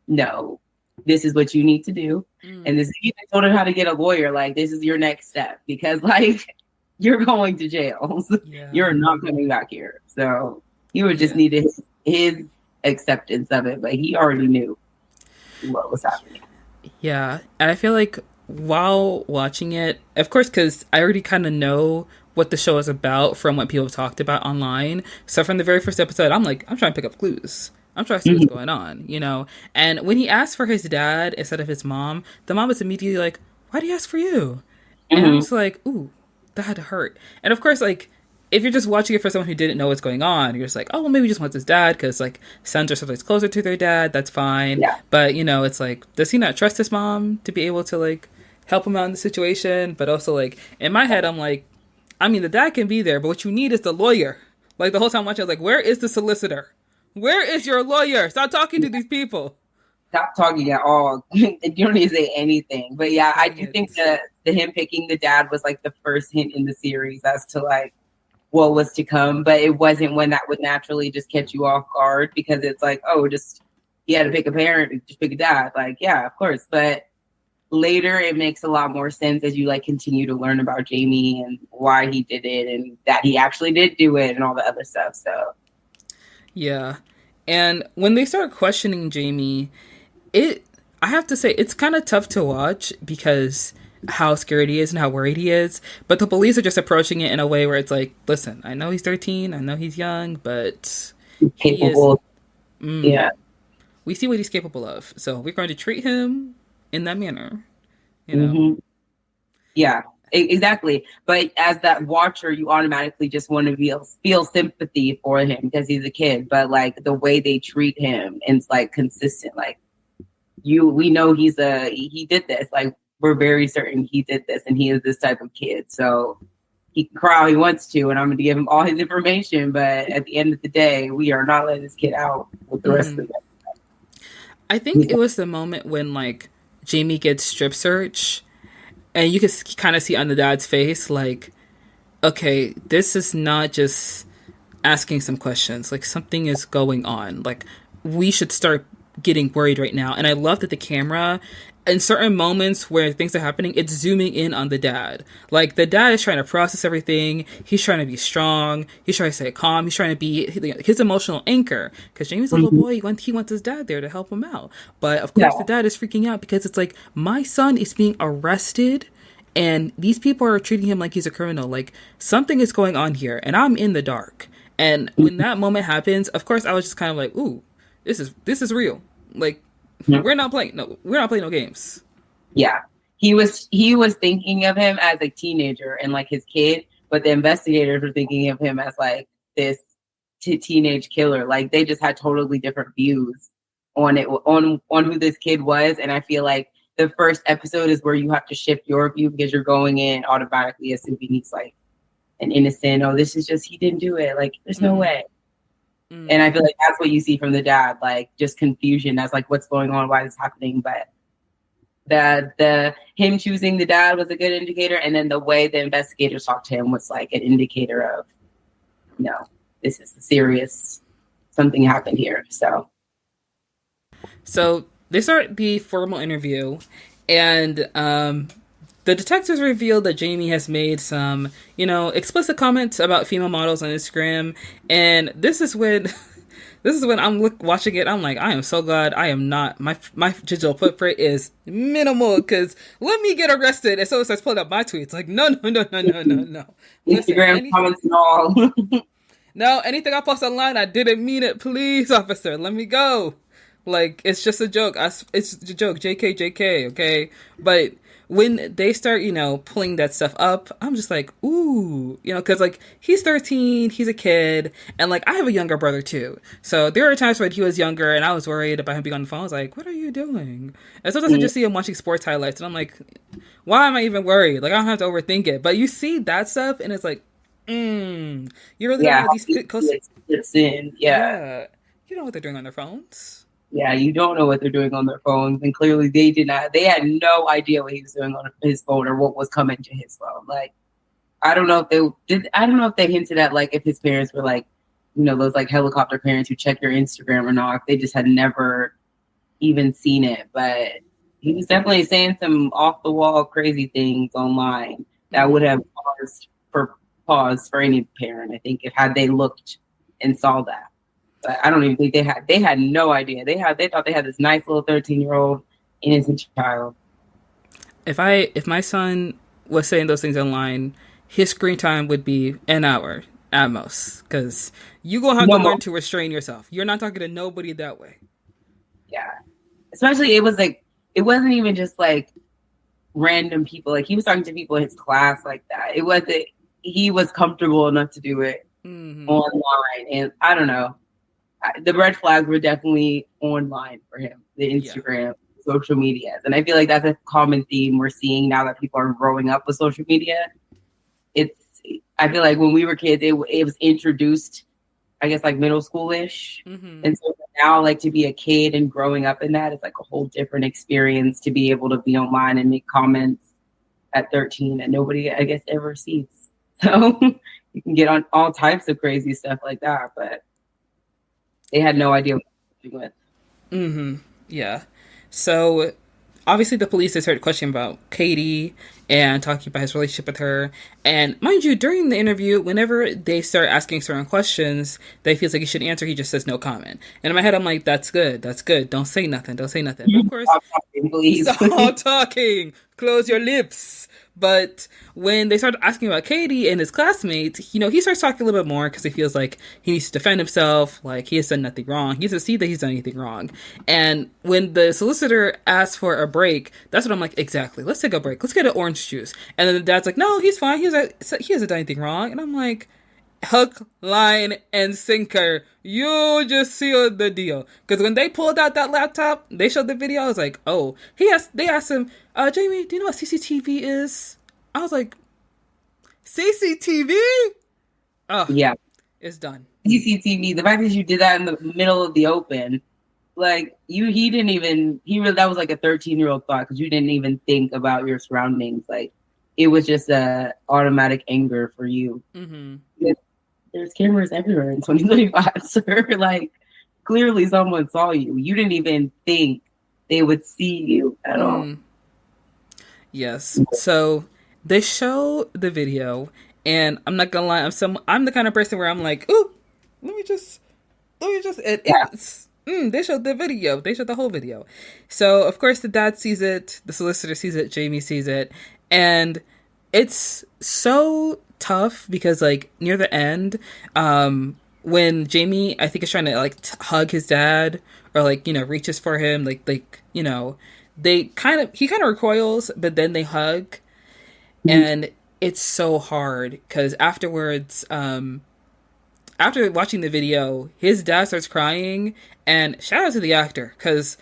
no, this is what you need to do. And this, even told him how to get a lawyer. Like, this is your next step because, like, you're going to jail. Yeah. You're not coming back here. So he would just needed his acceptance of it, but he already knew what was happening. Yeah. And I feel like while watching it, of course, because I already kind of know what the show is about from what people have talked about online. So from the very first episode, I'm like, I'm trying to pick up clues. I'm trying to see what's going on, And when he asked for his dad instead of his mom, the mom was immediately like, why do you ask for you? And I was like, ooh, that had to hurt. And of course, like, if you're just watching it for someone who didn't know what's going on, you're just like, oh, well, maybe he just wants his dad because, like, sons are sometimes closer to their dad. That's fine. Yeah. But, it's like, does he not trust his mom to be able to, like, help him out in the situation? But also, like, in my head, I'm like, I mean, the dad can be there, but what you need is the lawyer. Like the whole time watching, I was like, where is the solicitor? Where is your lawyer? Stop talking to these people. Stop talking at all. You don't need to say anything. But yeah, I Dang do it. think that the him picking the dad was like the first hint in the series as to like what was to come. But it wasn't when that would naturally just catch you off guard, because it's like, oh, just you had to pick a parent, just pick a dad. Like, yeah, of course. But later it makes a lot more sense as you like continue to learn about Jamie and why he did it and that he actually did do it and all the other stuff. So Yeah. And when they start questioning Jamie, it I have to say it's kind of tough to watch because how scared he is and how worried he is. But the police are just approaching it in a way where it's like, listen, I know he's 13, I know he's young, but he is. capable. Mm, Yeah. we see what he's capable of, so we're going to treat him in that manner. You know. Hmm. Yeah, exactly. But as that watcher, you automatically just want to feel sympathy for him because he's a kid. But like the way they treat him, and it's like consistent. Like we know he did this. Like we're very certain he did this, and he is this type of kid. So he can cry all he wants to, and I'm going to give him all his information. But at the end of the day, we are not letting this kid out with the rest of it. I think it was the moment when like Jamie gets strip search, and you can kind of see on the dad's face like, okay, this is not just asking some questions. Like something is going on. Like we should start getting worried right now. And I love that the camera, in certain moments where things are happening, it's zooming in on the dad. Like the dad is trying to process everything. He's trying to be strong. He's trying to stay calm. He's trying to be his emotional anchor. Because Jamie's a little boy. He wants his dad there to help him out. But of course, the dad is freaking out because it's like, my son is being arrested. And these people are treating him like he's a criminal. Like something is going on here, and I'm in the dark. And when that moment happens, of course, I was just kind of like, "Ooh, this is real." Like we're not playing no games. Yeah, he was thinking of him as a teenager and like his kid, but the investigators were thinking of him as like this teenage killer. Like they just had totally different views on it, on who this kid was. And I feel like the first episode is where you have to shift your view because you're going in automatically assuming he's like an innocent. Oh, this is just, he didn't do it. Like, there's no way. And I feel like that's what you see from the dad, like just confusion as like what's going on, why is this happening. But the him choosing the dad was a good indicator, and then the way the investigators talked to him was like an indicator of, no, this is serious. Something happened here. So they start the formal interview, and the detectives revealed that Jamie has made some, explicit comments about female models on Instagram, and this is when I'm watching it. I'm like, I am so glad I am not, my digital footprint is minimal, because let me get arrested. And so it starts pulling up my tweets. Like, no. Instagram comments and all. No, anything I post online, I didn't mean it. Please, officer, let me go. Like, it's just a joke. It's a joke. JK, okay? But when they start, pulling that stuff up, I'm just like, ooh, because, like, he's 13, he's a kid, and, like, I have a younger brother, too. So there are times when he was younger, and I was worried about him being on the phone. I was like, what are you doing? And sometimes I just see him watching sports highlights, and I'm like, why am I even worried? Like, I don't have to overthink it. But you see that stuff, and it's like, you really don't know these Yeah. You know what they're doing on their phones. Yeah, you don't know what they're doing on their phones, and clearly they did not. They had no idea what he was doing on his phone or what was coming to his phone. Like, I don't know if they did. I don't know if they hinted at like if his parents were like, those like helicopter parents who check your Instagram or not. If they just had never even seen it, but he was definitely saying some off the wall crazy things online that would have paused for any parent. I think if had they looked and saw that. But I don't even think they had no idea. They thought they had this nice little 13-year-old innocent child. If my son was saying those things online, his screen time would be an hour at most. Because you gonna have to learn to restrain yourself. You're not talking to nobody that way. Yeah. Especially it wasn't even just like random people. Like he was talking to people in his class like that. He was comfortable enough to do it online. And I don't know. The red flags were definitely online for him, the Instagram, social media. And I feel like that's a common theme we're seeing now that people are growing up with social media. I feel like when we were kids, it was introduced I guess like middle schoolish. Mm-hmm. And so now like to be a kid and growing up in that is like a whole different experience to be able to be online and make comments at 13 that nobody I guess ever sees. So you can get on all types of crazy stuff like that, but they had Yeah. no idea what they were doing with. Mm-hmm. Yeah. So obviously the police they started questioning about Katie and talking about his relationship with her. And mind you, during the interview, whenever they start asking certain questions that he feels like he should answer, he just says no comment. And in my head, I'm like, that's good. That's good. Don't say nothing. Don't say nothing. But of course, Stop talking, please. stop talking. Close your lips. But when they started asking about Katie and his classmates, he starts talking a little bit more because he feels like he needs to defend himself, like he has done nothing wrong. He doesn't see that he's done anything wrong. And when the solicitor asks for a break, that's what I'm like, exactly. Let's take a break. Let's get an orange juice. And then the dad's like, no, he's fine. He hasn't done anything wrong. And I'm like, hook, line, and sinker. You just sealed the deal. Because when they pulled out that laptop, they showed the video. I was like, oh, they asked him, Jamie, do you know what CCTV is? I was like, CCTV? Oh, Yeah. it's done. CCTV, the fact that you did that in the middle of the open, like he didn't even, that was like a 13-year-old thought because you didn't even think about your surroundings. Like it was just a automatic anger for you. Mm-hmm. There's cameras everywhere in 2025, sir. Like clearly someone saw you. You didn't even think they would see you at all. Mm. Yes. So they show the video, and I'm not gonna lie, I'm the kind of person where I'm like, ooh, let me just Yeah. they showed the video. They showed the whole video. So of course the dad sees it, the solicitor sees it, Jamie sees it, and it's so tough because like near the end, when Jamie I think is trying to like hug his dad or like reaches for him he kind of recoils, but then they hug, and it's so hard because afterwards, after watching the video, his dad starts crying, and shout out to the actor because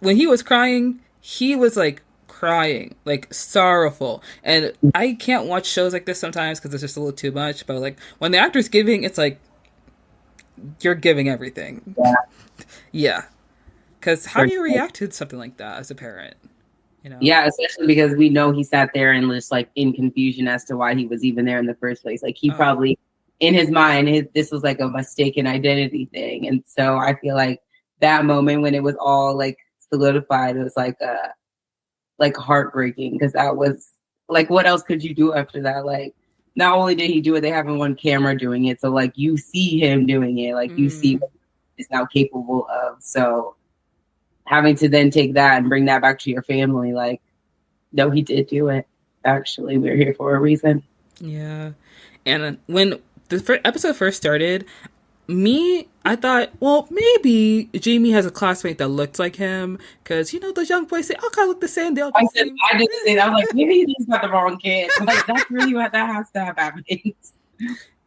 when he was crying, he was like crying, like sorrowful. And I can't watch shows like this sometimes because it's just a little too much. But like when the actor's giving, it's like you're giving everything. Yeah. Yeah. Because how do you react to something like that as a parent? Yeah, especially because we know he sat there and was like in confusion as to why he was even there in the first place. Like he probably, in his mind, this was like a mistaken identity thing. And so I feel like that moment when it was all like solidified, it was like heartbreaking because that was like, what else could you do after that? Like, not only did he do it, they have him on camera doing it. So like you see him doing it, like you see what he's now capable of. So having to then take that and bring that back to your family, like, no, he did do it. Actually, we're here for a reason. Yeah. And when the episode first started, I thought, well, maybe Jamie has a classmate that looks like him because, those young boys, they all kind of look the same. They all I the said, same. I did say that. I was like, maybe he's got the wrong kid. Like, that's really what that has to have happened.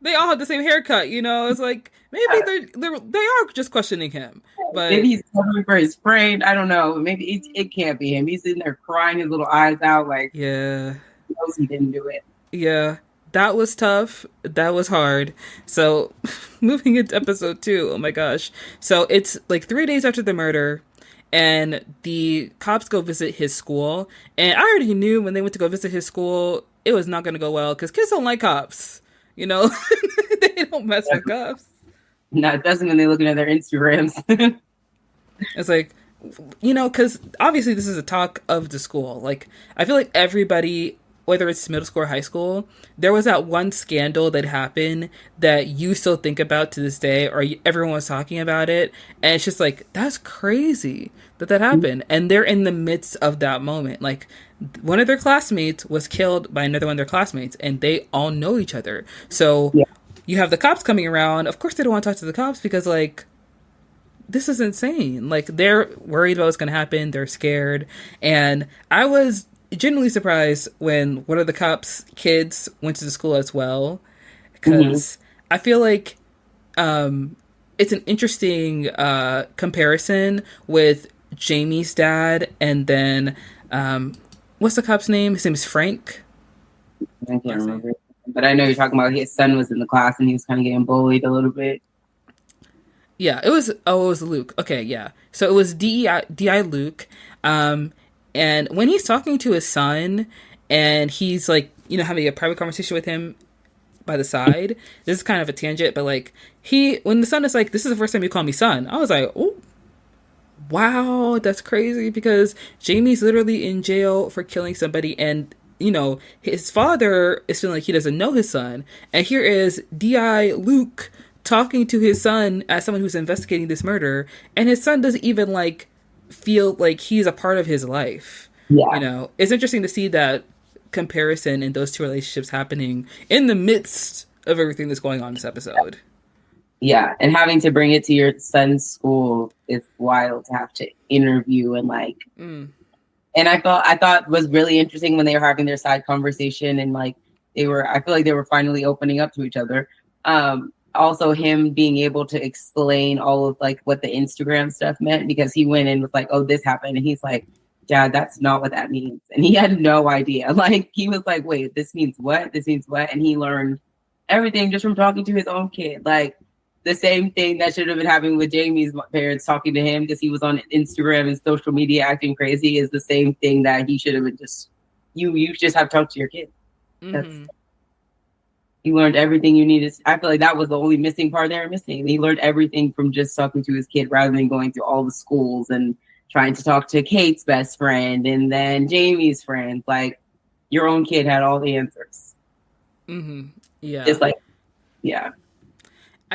They all have the same haircut, It's like maybe they are just questioning him, but maybe he's covering for his friend. I don't know. Maybe it can't be him. He's in there crying his little eyes out, like yeah, he knows he didn't do it. Yeah, that was tough. That was hard. So, moving into episode 2, oh my gosh. So, it's like 3 days after the murder, and the cops go visit his school. And I already knew when they went to go visit his school, it was not going to go well because kids don't like cops. They don't mess with cops. No, it doesn't when they're looking at their Instagrams. It's like, because obviously this is a talk of the school. Like, I feel like everybody, whether it's middle school or high school, there was that one scandal that happened that you still think about to this day, or everyone was talking about it. And it's just like, that's crazy that happened. And they're in the midst of that moment. Like, one of their classmates was killed by another one of their classmates, and they all know each other. So you have the cops coming around. Of course, they don't want to talk to the cops because, like, this is insane. Like, they're worried about what's going to happen. They're scared. And I was genuinely surprised when one of the cops' kids went to the school as well, because I feel like it's an interesting comparison with Jamie's dad and then what's the cop's name? His name is Frank. I can't remember, but I know you're talking about his son was in the class and he was kind of getting bullied a little bit. Yeah, it was. Oh, it was Luke. Okay, yeah. So it was Di Luke, um, and when he's talking to his son, and he's like, having a private conversation with him by the side. This is kind of a tangent, but like when the son is like, "This is the first time you call me son," I was like, "Oh, wow, that's crazy," because Jamie's literally in jail for killing somebody, and his father is feeling like he doesn't know his son, and here is Di Luke talking to his son as someone who's investigating this murder, and his son doesn't even like feel like he's a part of his life. Yeah. It's interesting to see that comparison in those two relationships happening in the midst of everything that's going on in this episode. Yeah, and having to bring it to your son's school is wild to have to interview and like. And I thought was really interesting when they were having their side conversation and like I feel like they were finally opening up to each other. Also him being able to explain all of like what the Instagram stuff meant, because he went in with like, "Oh, this happened," and he's like, "Dad, that's not what that means," and he had no idea. Like he was like, "Wait, this means what? This means what?" And he learned everything just from talking to his own kid. Like the same thing that should have been happening with Jamie's parents talking to him because he was on Instagram and social media acting crazy is the same thing that he should have been you just have to talk to your kid. You learned everything you needed. I feel like that was the only missing part they were missing. He learned everything from just talking to his kid rather than going through all the schools and trying to talk to Kate's best friend and then Jamie's friend. Like your own kid had all the answers. Yeah. Just like, yeah.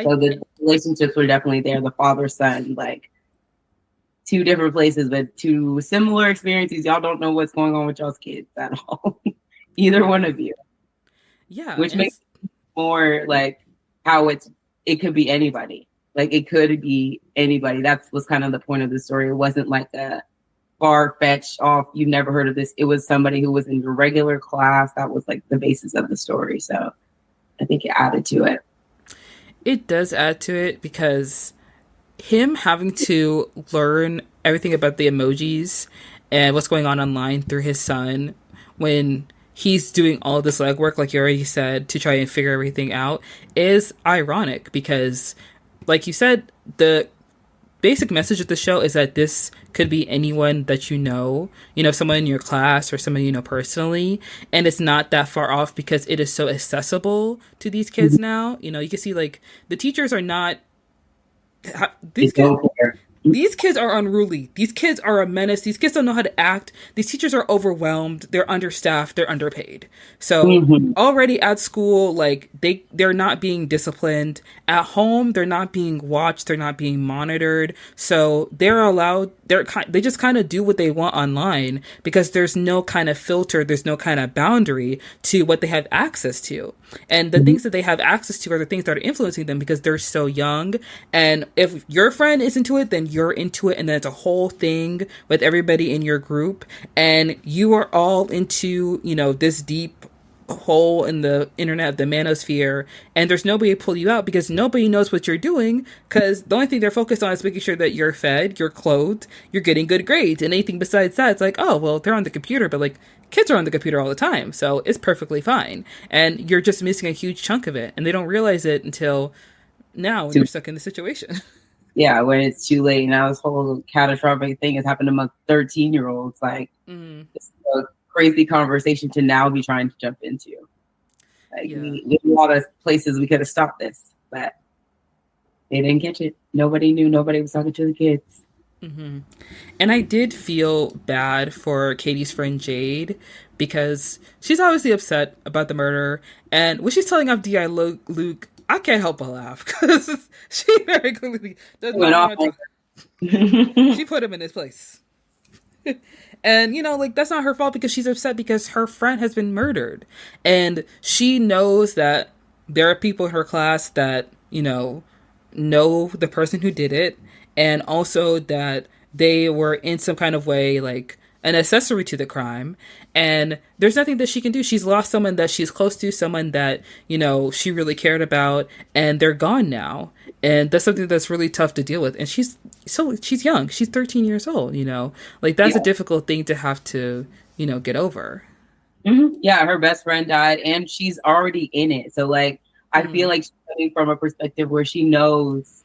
So the relationships were definitely there. The father son, like two different places, but two similar experiences. Y'all don't know what's going on with y'all's kids at all. Either one of you. Yeah. Which makes it more like how it could be anybody. Like it could be anybody. That was kind of the point of the story. It wasn't like a far-fetched off, you've never heard of this. It was somebody who was in your regular class. That was like the basis of the story. So I think it added to it. It does add to it because him having to learn everything about the emojis and what's going on online through his son when he's doing all this legwork, like you already said, to try and figure everything out is ironic because, like you said, the basic message of the show is that this could be anyone that someone in your class or someone you know personally, and it's not that far off because it is so accessible to these kids now. You can see like the teachers are not these kids are unruly. These kids are a menace. These kids don't know how to act. These teachers are overwhelmed. They're understaffed. They're underpaid. So already at school, like they're not being disciplined. At home, they're not being watched. They're not being monitored. So they just kind of do what they want online because there's no kind of filter. There's no kind of boundary to what they have access to. And the things that they have access to are the things that are influencing them because they're so young. And if your friend is into it, then you're into it. And then it's a whole thing with everybody in your group. And you are all into, this deep hole in the internet, the manosphere. And there's nobody to pull you out because nobody knows what you're doing. Because the only thing they're focused on is making sure that you're fed, you're clothed, you're getting good grades. And anything besides that, it's like, oh, well, they're on the computer. But like, kids are on the computer all the time, so it's perfectly fine. And you're just missing a huge chunk of it, and they don't realize it until now when you're stuck in the situation. Yeah, when it's too late. Now this whole catastrophic thing has happened among 13-year-olds. Like, it's a crazy conversation to now be trying to jump into. Like, there's a lot of places we could have stopped this, but they didn't catch it. Nobody knew. Nobody was talking to the kids. And I did feel bad for Katie's friend Jade because she's obviously upset about the murder. And when she's telling off D.I. Luke, I can't help but laugh because she very clearly does not know. She put him in his place. And, that's not her fault because she's upset because her friend has been murdered. And she knows that there are people in her class that, know the person who did it. And also that they were in some kind of way like an accessory to the crime. And there's nothing that she can do. She's lost someone that she's close to, someone that, she really cared about, and they're gone now. And that's something that's really tough to deal with. And she's young. She's 13 years old, Like that's a difficult thing to have to, get over. Yeah, her best friend died and she's already in it. So like I feel like she's coming from a perspective where she knows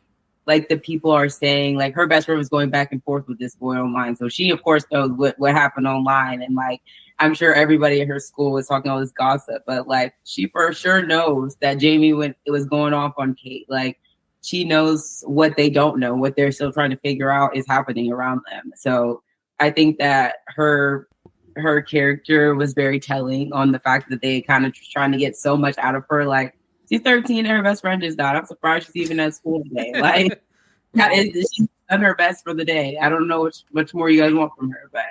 like the people are saying, like her best friend was going back and forth with this boy online. So she of course knows what happened online. And like I'm sure everybody at her school was talking all this gossip, but like she for sure knows that Jamie when it was going off on Kate. Like she knows what they don't know, what they're still trying to figure out is happening around them. So I think that her character was very telling on the fact that they kind of trying to get so much out of her. Like she's 13 and her best friend just died. I'm surprised she's even at school today. Like that is she's done her best for the day. I don't know much more you guys want from her, but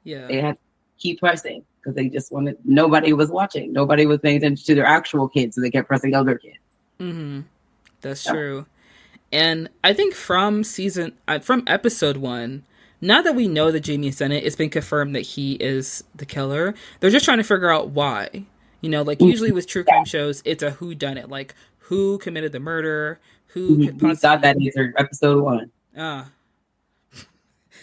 yeah, they had to keep pressing because they just wanted. Nobody was watching. Nobody was paying attention to their actual kids, so they kept pressing other kids. Mm-hmm. That's true. And I think from episode 1, now that we know that Jamie is in it, it's been confirmed that he is the killer. They're just trying to figure out why. You know, like usually with true crime shows, it's a who done it, like who committed the murder, who could possibly. Thought that answered episode 1.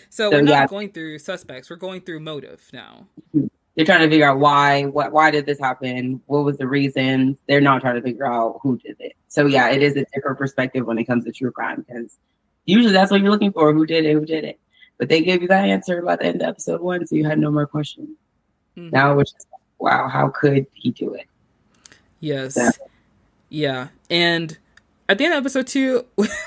So we're not going through suspects; we're going through motive now. They're trying to figure out why did this happen? What was the reason? They're not trying to figure out who did it. So yeah, it is a different perspective when it comes to true crime because usually that's what you're looking for: who did it. But they gave you that answer by the end of episode 1, so you had no more questions. Mm-hmm. Now it's just wow, how could he do it? Yes. So. Yeah. And at the end of episode 2,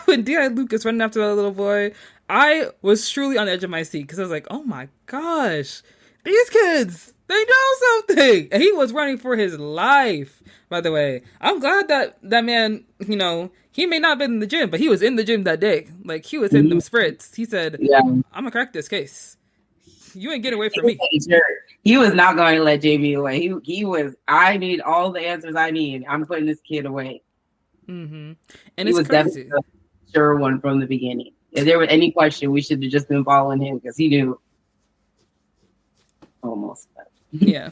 when D.I. Luke is running after that little boy, I was truly on the edge of my seat because I was like, oh my gosh, these kids, they know something. And he was running for his life, by the way. I'm glad that man, you know, he may not have been in the gym, but he was in the gym that day. Like, he was hitting them sprints. He said, I'm going to crack this case. You ain't getting away from me. He was not going to let Jamie away. He was, I need all the answers I need. I'm putting this kid away. Mm-hmm. And it's crazy. Definitely a sure one from the beginning. If there was any question, we should have just been following him because he knew. Almost. Yeah.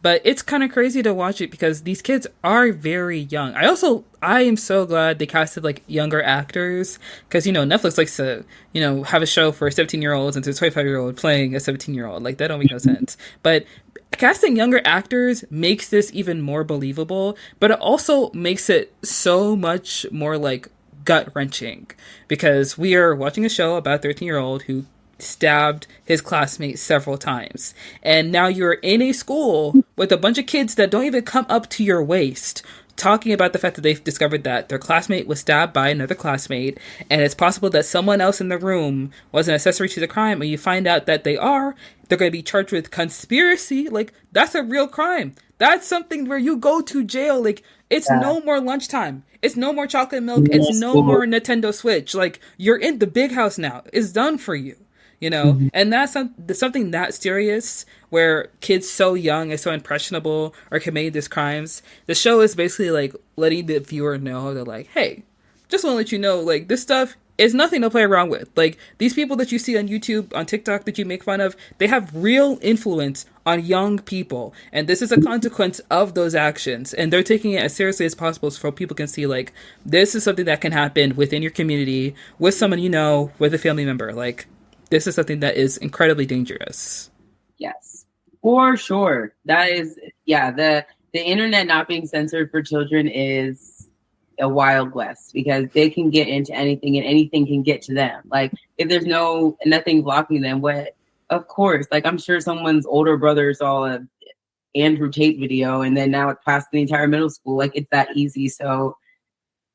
But it's kind of crazy to watch it because these kids are very young. I am so glad they casted like younger actors because, you know, Netflix likes to, you know, have a show for 17-year-olds and to a 25-year-old playing a 17-year-old. Like, that don't make no sense. But casting younger actors makes this even more believable, but it also makes it so much more like gut-wrenching because we are watching a show about a 13-year-old who stabbed his classmate several times. And now you're in a school with a bunch of kids that don't even come up to your waist talking about the fact that they've discovered that their classmate was stabbed by another classmate, and it's possible that someone else in the room was an accessory to the crime, and you find out that they're going to be charged with conspiracy. Like, that's a real crime. That's something where you go to jail. Like, it's no more lunchtime. It's no more chocolate milk. It's no more Nintendo Switch. Like, you're in the big house now. It's done for you. You know, and that's something that serious where kids so young and so impressionable are committing these crimes. The show is basically like letting the viewer know that, like, hey, just want to let you know, like, this stuff is nothing to play around with. Like, these people that you see on YouTube, on TikTok that you make fun of, they have real influence on young people. And this is a consequence of those actions. And they're taking it as seriously as possible so people can see, like, this is something that can happen within your community, with someone you know, with a family member. Like, this is something that is incredibly dangerous. Yes, for sure. That is, the internet not being censored for children is a wild west because they can get into anything and anything can get to them. Like, if there's nothing blocking them, of course, like, I'm sure someone's older brother saw a Andrew Tate video and then now it's past the entire middle school. Like, it's that easy. So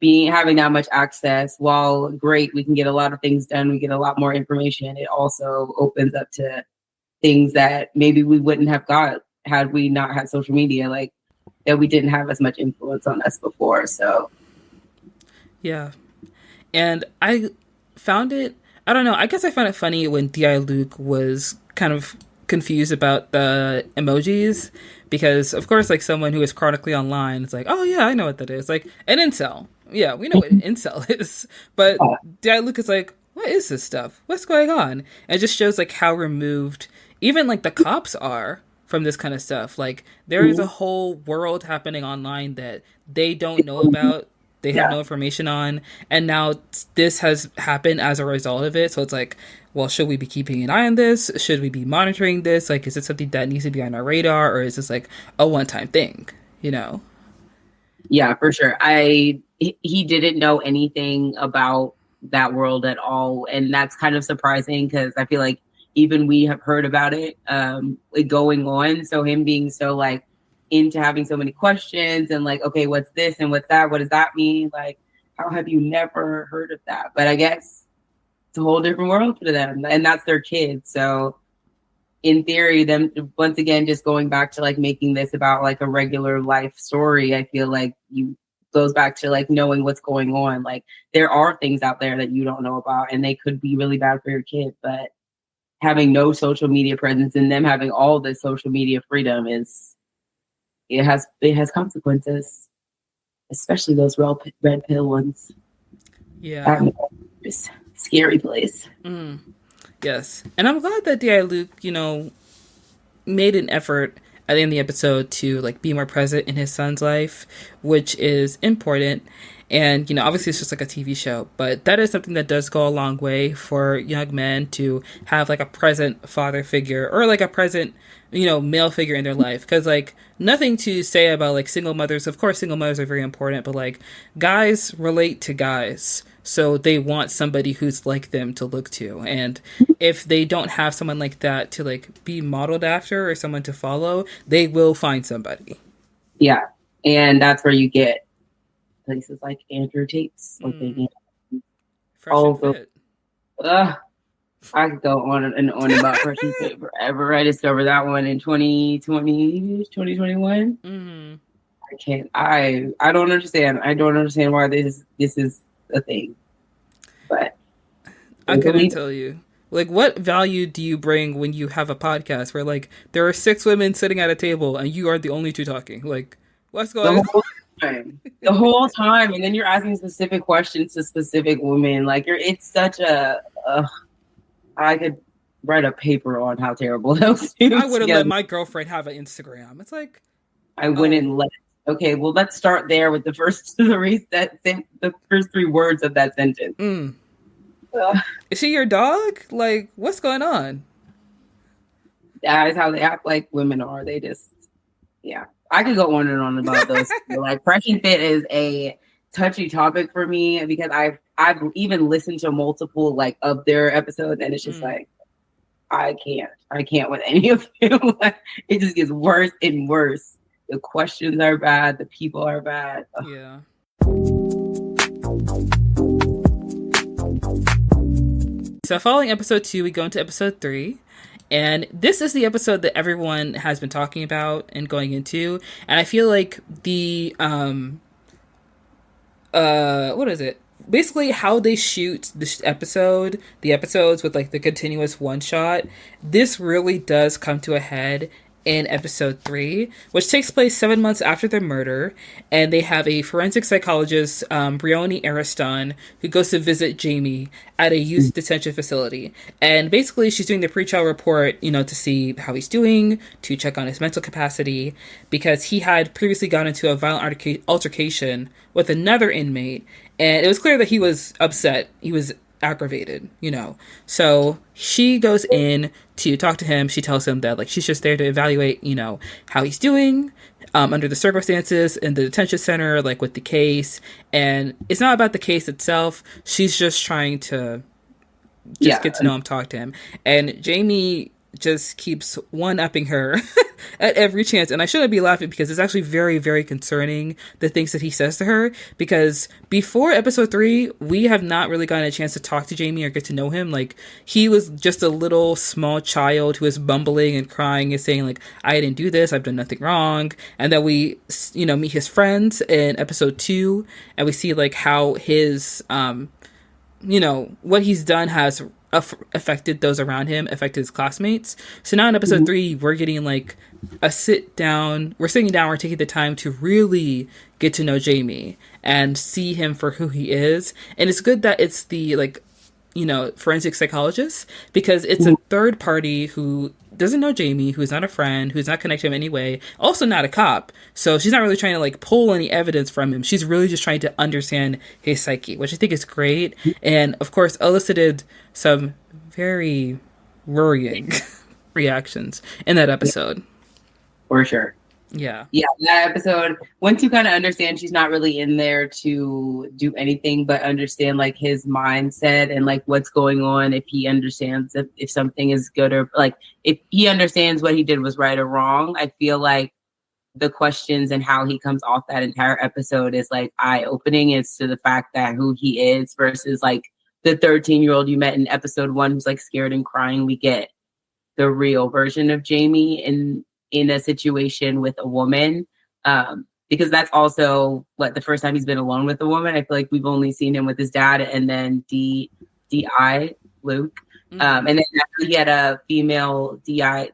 having that much access, while great, we can get a lot of things done, we get a lot more information, it also opens up to things that maybe we wouldn't have got had we not had social media, like that we didn't have as much influence on us before. So yeah. And I found it, I don't know, I guess I found it funny when D.I. Luke was kind of confused about the emojis because, of course, like, someone who is chronically online, it's like, oh yeah, I know what that is. Like, an incel. Yeah, we know what an incel is. But D.I. Luke is like, what is this stuff? What's going on? And it just shows, like, how removed even, like, the cops are from this kind of stuff. Like, there is a whole world happening online that they don't know about. They have no information on. And now this has happened as a result of it. So it's like, well, should we be keeping an eye on this? Should we be monitoring this? Like, is it something that needs to be on our radar? Or is this, like, a one-time thing? You know? Yeah, for sure. He didn't know anything about that world at all, and that's kind of surprising because I feel like even we have heard about it like going on. So him being so like into having so many questions and like, okay, what's this and what's that? What does that mean? Like, how have you never heard of that? But I guess it's a whole different world for them, and that's their kids. So in theory, them once again just going back to like making this about like a regular life story, I feel like you goes back to like knowing what's going on. Like there are things out there that you don't know about and they could be really bad for your kid, but having no social media presence and them having all this social media freedom is it has consequences, especially those red pill ones. Yeah. It's a scary place. Yes. And I'm glad that D.I. Luke, made an effort at the end of the episode to like be more present in his son's life, which is important. And, obviously it's just like a TV show, but that is something that does go a long way for young men to have like a present father figure or like a present, male figure in their life. Cause like nothing to say about like single mothers. Of course, single mothers are very important, but like guys relate to guys. So they want somebody who's like them to look to. And if they don't have someone like that to like be modeled after or someone to follow, they will find somebody. Yeah. And that's where you get places like Andrew Tate's. Fresh and Fit. I could go on and on about Fresh and Fit forever. I discovered that one in 2020, 2021. I can't. I don't understand. I don't understand why this is a thing. But I couldn't tell you. Like, what value do you bring when you have a podcast where like there are 6 women sitting at a table and you are the only 2 talking? Like, what's going on? The whole time, and then you're asking specific questions to specific women. Like, it's such a. I could write a paper on how terrible those two. I would have let my girlfriend have an Instagram. It's like I wouldn't let. Okay, well, let's start there with the first 3 the first 3 words of that sentence. Is she your dog? Like, what's going on? That is how they act like women are. They just, yeah. I could go on and on about those. Like, Fresh and Fit is a touchy topic for me because I've even listened to multiple like of their episodes, and it's just like I can't with any of them. Like, it just gets worse and worse. The questions are bad. The people are bad. Yeah. So following episode 2, we go into episode 3. And this is the episode that everyone has been talking about and going into. And I feel like the, what is it? Basically how they shoot the episodes with like the continuous one shot. This really does come to a head in episode 3, which takes place 7 months after the murder, and they have a forensic psychologist, Brioni Ariston, who goes to visit Jamie at a youth detention facility. And basically she's doing the pre-trial report, to see how he's doing, to check on his mental capacity, because he had previously gone into a violent altercation with another inmate, and it was clear that he was upset. He was aggravated, So she goes in to talk to him. She tells him that like she's just there to evaluate, how he's doing under the circumstances in the detention center, like with the case. And it's not about the case itself. She's just trying to get to know him, talk to him. And Jamie just keeps one-upping her at every chance. And I shouldn't be laughing because it's actually very, very concerning, the things that he says to her. Because before episode 3, we have not really gotten a chance to talk to Jamie or get to know him. Like, he was just a little small child who was bumbling and crying and saying, like, I didn't do this, I've done nothing wrong. And then we, meet his friends in episode 2, and we see, like, how his, what he's done has affected those around him, affected his classmates. So now in episode 3, we're getting like a sit down. We're sitting down. We're taking the time to really get to know Jamie and see him for who he is. And it's good that it's the forensic psychologist, because it's a third party who doesn't know Jamie, who's not a friend, who's not connected to him in any way, also not a cop. So she's not really trying to like pull any evidence from him. She's really just trying to understand his psyche, which I think is great. And of course, elicited some very worrying reactions in that episode. For sure. Yeah. Yeah, that episode, once you kind of understand she's not really in there to do anything but understand like his mindset and like what's going on, if he understands if something is good or like if he understands what he did was right or wrong. I feel like the questions and how he comes off that entire episode is like eye-opening as to the fact that who he is versus like the 13-year-old you met in episode 1 who's like scared and crying. We get the real version of Jamie in a situation with a woman. Because that's also what the first time he's been alone with a woman. I feel like we've only seen him with his dad and then DI Luke. And then after he had a female DI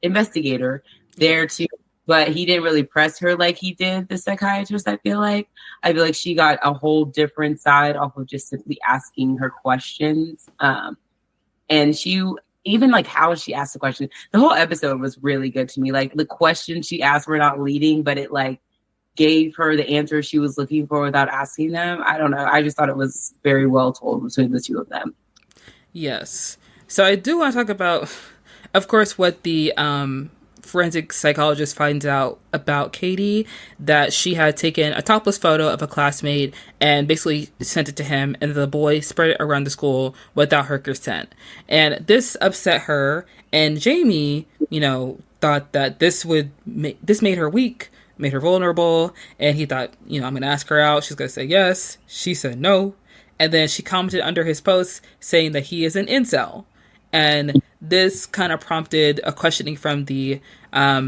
investigator there too, but he didn't really press her like he did the psychiatrist. I feel like she got a whole different side off of just simply asking her questions. And she even like how she asked the question, the whole episode was really good to me. Like the questions she asked were not leading, but it like gave her the answer she was looking for without asking them. I don't know. I just thought it was very well told between the two of them. Yes. So I do want to talk about, of course, what the forensic psychologist finds out about Katie, that she had taken a topless photo of a classmate and basically sent it to him, and the boy spread it around the school without her consent. And this upset her, and Jamie, thought that this made her weak, made her vulnerable, and he thought, I'm going to ask her out. She's going to say yes. She said no. And then she commented under his post saying that he is an incel. And this kind of prompted a questioning from the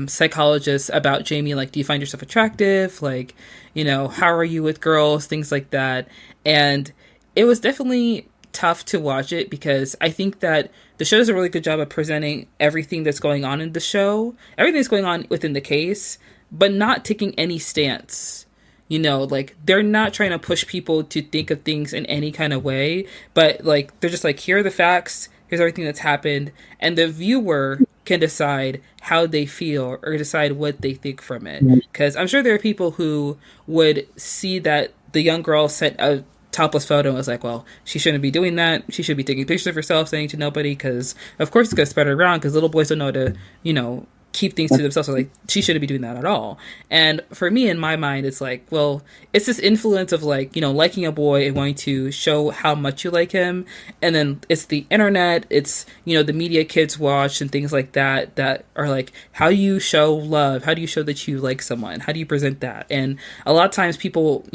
psychologist about Jamie, like, do you find yourself attractive? Like, how are you with girls? Things like that. And it was definitely tough to watch it because I think that the show does a really good job of presenting everything that's going on in the show, everything that's going on within the case, but not taking any stance. Like, they're not trying to push people to think of things in any kind of way, but, like, they're just like, here are the facts, here's everything that's happened, and the viewer can decide how they feel or decide what they think from it. Because I'm sure there are people who would see that the young girl sent a topless photo and was like, well, she shouldn't be doing that. She should be taking pictures of herself, saying to nobody, because, of course, it's going to spread it around, because little boys don't know how to, keep things to themselves. So like, she shouldn't be doing that at all. And for me, in my mind, it's like, well, it's this influence of like, liking a boy and wanting to show how much you like him. And then it's the internet, it's, the media kids watch and things like that, that are like, how do you show love? How do you show that you like someone? How do you present that? And a lot of times people,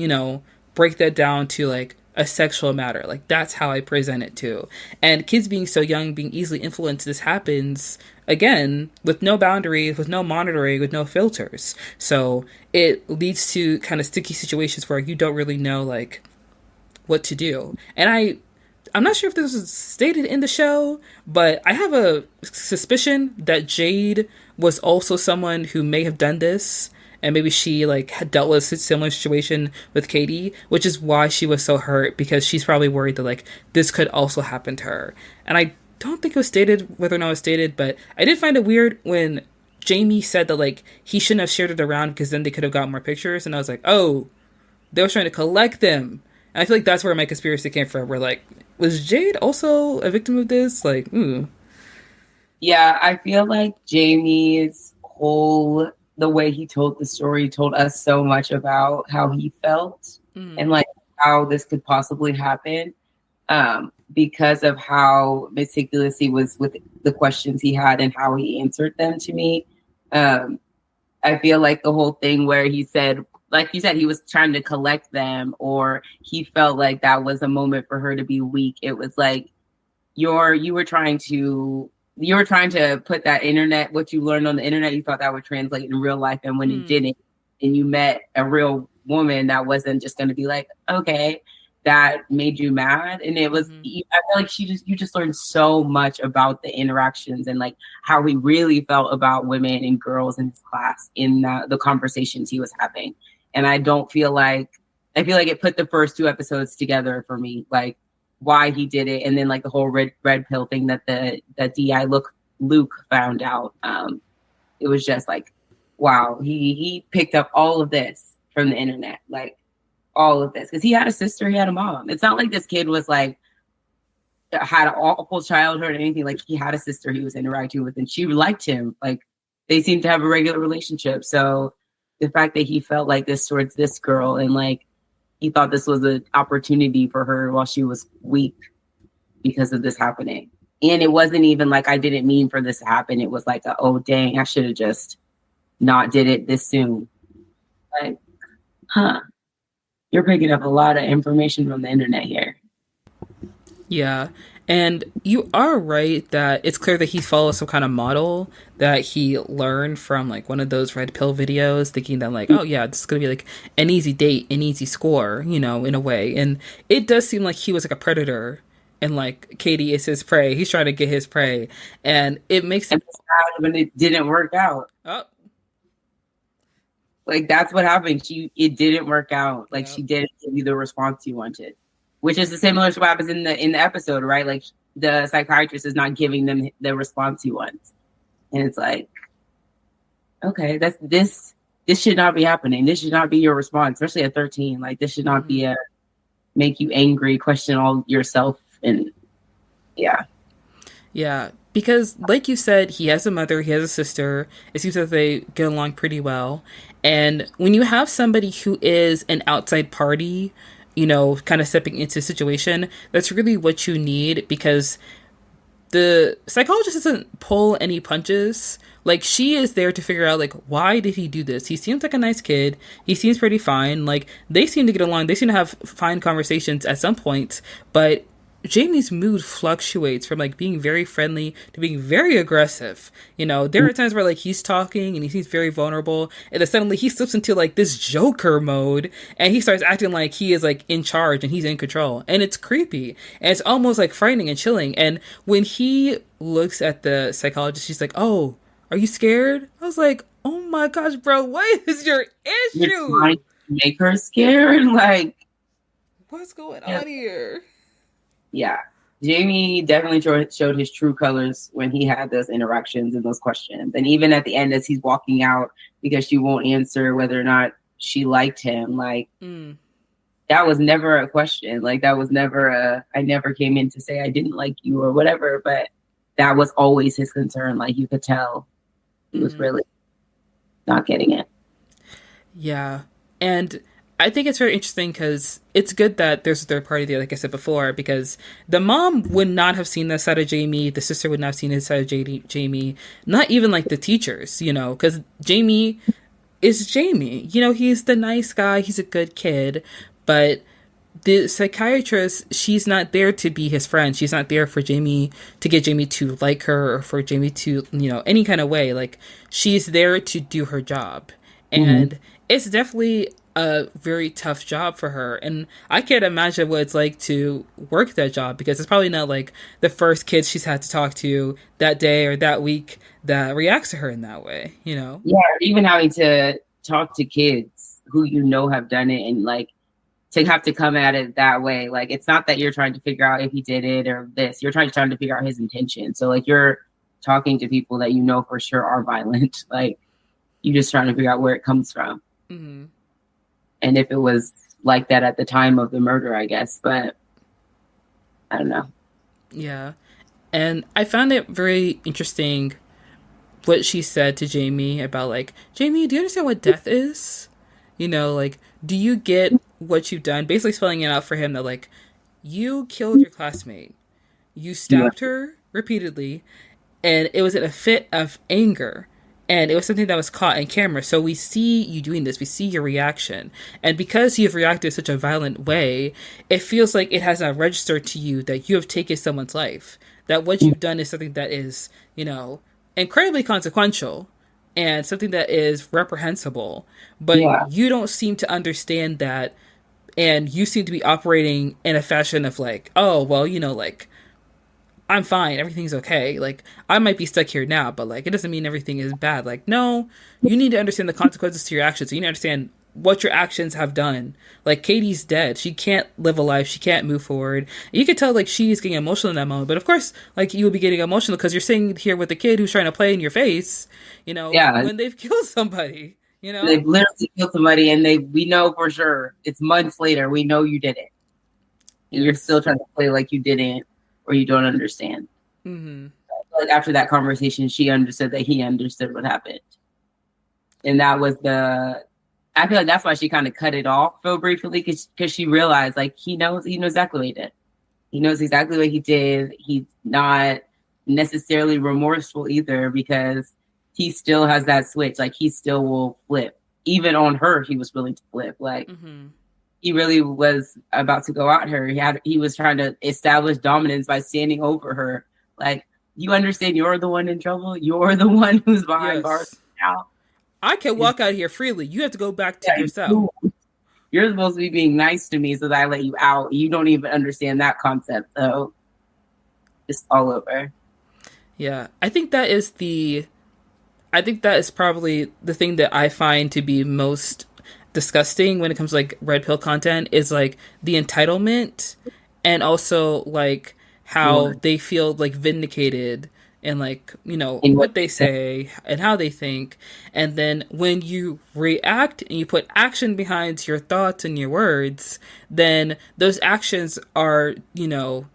break that down to like a sexual matter. Like, that's how I present it too. And kids being so young, being easily influenced, this happens again with no boundaries, with no monitoring, with no filters. So it leads to kind of sticky situations where you don't really know like what to do. And I'm not sure if this was stated in the show, but I have a suspicion that Jade was also someone who may have done this. And maybe she like had dealt with a similar situation with Katie, which is why she was so hurt, because she's probably worried that like this could also happen to her. And I don't think it was stated whether or not it was stated, but I did find it weird when Jamie said that like he shouldn't have shared it around because then they could have got more pictures. And I was like, oh, they were trying to collect them. And I feel like that's where my conspiracy came from. Where like, was Jade also a victim of this? Like, ooh. Yeah, I feel like Jamie's the way he told the story told us so much about how he felt and like how this could possibly happen, because of how meticulous he was with the questions he had and how he answered them to me. I feel like the whole thing where he said, like you said, he was trying to collect them, or he felt like that was a moment for her to be weak. It was like you were trying to put that internet, what you learned on the internet, you thought that would translate in real life. And when it didn't, and you met a real woman that wasn't just going to be like, okay, that made you mad. And it was, I feel like you just learned so much about the interactions and like how he really felt about women and girls in his class in the conversations he was having. And I feel like it put the first 2 episodes together for me, like, why he did it, and then like the whole red pill thing that DI Luke found out. It was just like, wow, he picked up all of this from the internet, like all of this, because he had a sister, he had a mom. It's not like this kid was like had an awful childhood or anything. Like, he had a sister he was interacting with, and she liked him. Like, they seem to have a regular relationship. So the fact that he felt like this towards this girl, and like he thought this was an opportunity for her while she was weak because of this happening. And it wasn't even like I didn't mean for this to happen. It was like, oh dang, I should have just not did it this soon. Like, you're picking up a lot of information from the internet here. Yeah. And you are right that it's clear that he follows some kind of model that he learned from like one of those red pill videos, thinking that like, oh yeah, this is gonna be like an easy date, an easy score, you know, in a way. And it does seem like he was like a predator and like Katie is his prey. He's trying to get his prey. And it makes it sad when it didn't work out. Oh. Like that's what happened. It didn't work out. Like she didn't give you the response you wanted. Which is the similar to what happens in the episode, right? Like the psychiatrist is not giving them the response he wants, and it's like, okay, this should not be happening. This should not be your response, especially at 13. Like this should not be make you angry, question all yourself, and yeah. Because, like you said, he has a mother, he has a sister. It seems that they get along pretty well. And when you have somebody who is an outside party, you know, kind of stepping into a situation, that's really what you need, because the psychologist doesn't pull any punches. Like, she is there to figure out, like, why did he do this? He seems like a nice kid. He seems pretty fine. Like, they seem to get along. They seem to have fine conversations at some point. But Jamie's mood fluctuates from like being very friendly to being very aggressive. You know, there are times where like he's talking and he seems very vulnerable, and then suddenly he slips into like this Joker mode and he starts acting like he is like in charge and he's in control, and it's creepy and it's almost like frightening and chilling. And when he looks at the psychologist, she's like, "Oh, are you scared?" I was like, "Oh my gosh, bro, what is your issue?" You're trying to make her scared. Like, what's going on here? Yeah, Jamie definitely showed his true colors when he had those interactions and those questions. And even at the end, as he's walking out because she won't answer whether or not she liked him, like that was never a question. Like that was never I never came in to say I didn't like you or whatever, but that was always his concern. Like you could tell he was really not getting it. Yeah. And I think it's very interesting because it's good that there's a third party there, like I said before, because the mom would not have seen this side of Jamie. The sister would not have seen his side of Jamie. Not even like the teachers, you know, because Jamie is Jamie. You know, he's the nice guy. He's a good kid. But the psychiatrist, she's not there to be his friend. She's not there for Jamie, to get Jamie to like her or for Jamie to, you know, any kind of way. Like, she's there to do her job. And it's definitely a very tough job for her, and I can't imagine what it's like to work that job, because it's probably not like the first kid she's had to talk to that day or that week that reacts to her in that way, you know? Yeah, even having to talk to kids who you know have done it, and like to have to come at it that way. Like it's not that you're trying to figure out if he did it or this, you're trying to figure out his intention. So like you're talking to people that you know for sure are violent. Like you're just trying to figure out where it comes from. And if it was like that at the time of the murder, I guess, but I don't know. Yeah. And I found it very interesting what she said to Jamie about like, Jamie, do you understand what death is? You know, like, do you get what you've done? Basically spelling it out for him that like, you killed your classmate. You stabbed her repeatedly, and it was in a fit of anger. And it was something that was caught in camera. So we see you doing this. We see your reaction. And because you've reacted in such a violent way, it feels like it has not registered to you that you have taken someone's life. That what you've done is something that is, you know, incredibly consequential and something that is reprehensible. But you don't seem to understand that. And you seem to be operating in a fashion of like, oh, well, you know, like, I'm fine. Everything's okay. Like, I might be stuck here now, but like, it doesn't mean everything is bad. Like, no, you need to understand the consequences to your actions. You need to understand what your actions have done. Like, Katie's dead. She can't live a life. She can't move forward. You can tell like she's getting emotional in that moment. But of course, like you will be getting emotional because you're sitting here with a kid who's trying to play in your face, you know, when they've killed somebody, you know, they've literally killed somebody, and we know for sure it's months later. We know you did it. And you're still trying to play like you didn't, or you don't understand. like after that conversation, she understood that he understood what happened. And that was I feel like that's why she kind of cut it off so briefly, because she realized like he knows exactly what he did. He knows exactly what he did. He's not necessarily remorseful either, because he still has that switch. Like he still will flip. Even on her, he was willing to flip. Like he really was about to go at her. He was trying to establish dominance by standing over her. Like, you understand you're the one in trouble? You're the one who's behind bars now. I can walk out here freely. You have to go back to yourself. You're supposed to be being nice to me so that I let you out. You don't even understand that concept, though. Just all over. Yeah. I think that is probably the thing that I find to be most disgusting when it comes to like red pill content, is like the entitlement, and also like how they feel like vindicated, and like, you know, what they say and how they think. And then when you react and you put action behind your thoughts and your words, then those actions are, you know,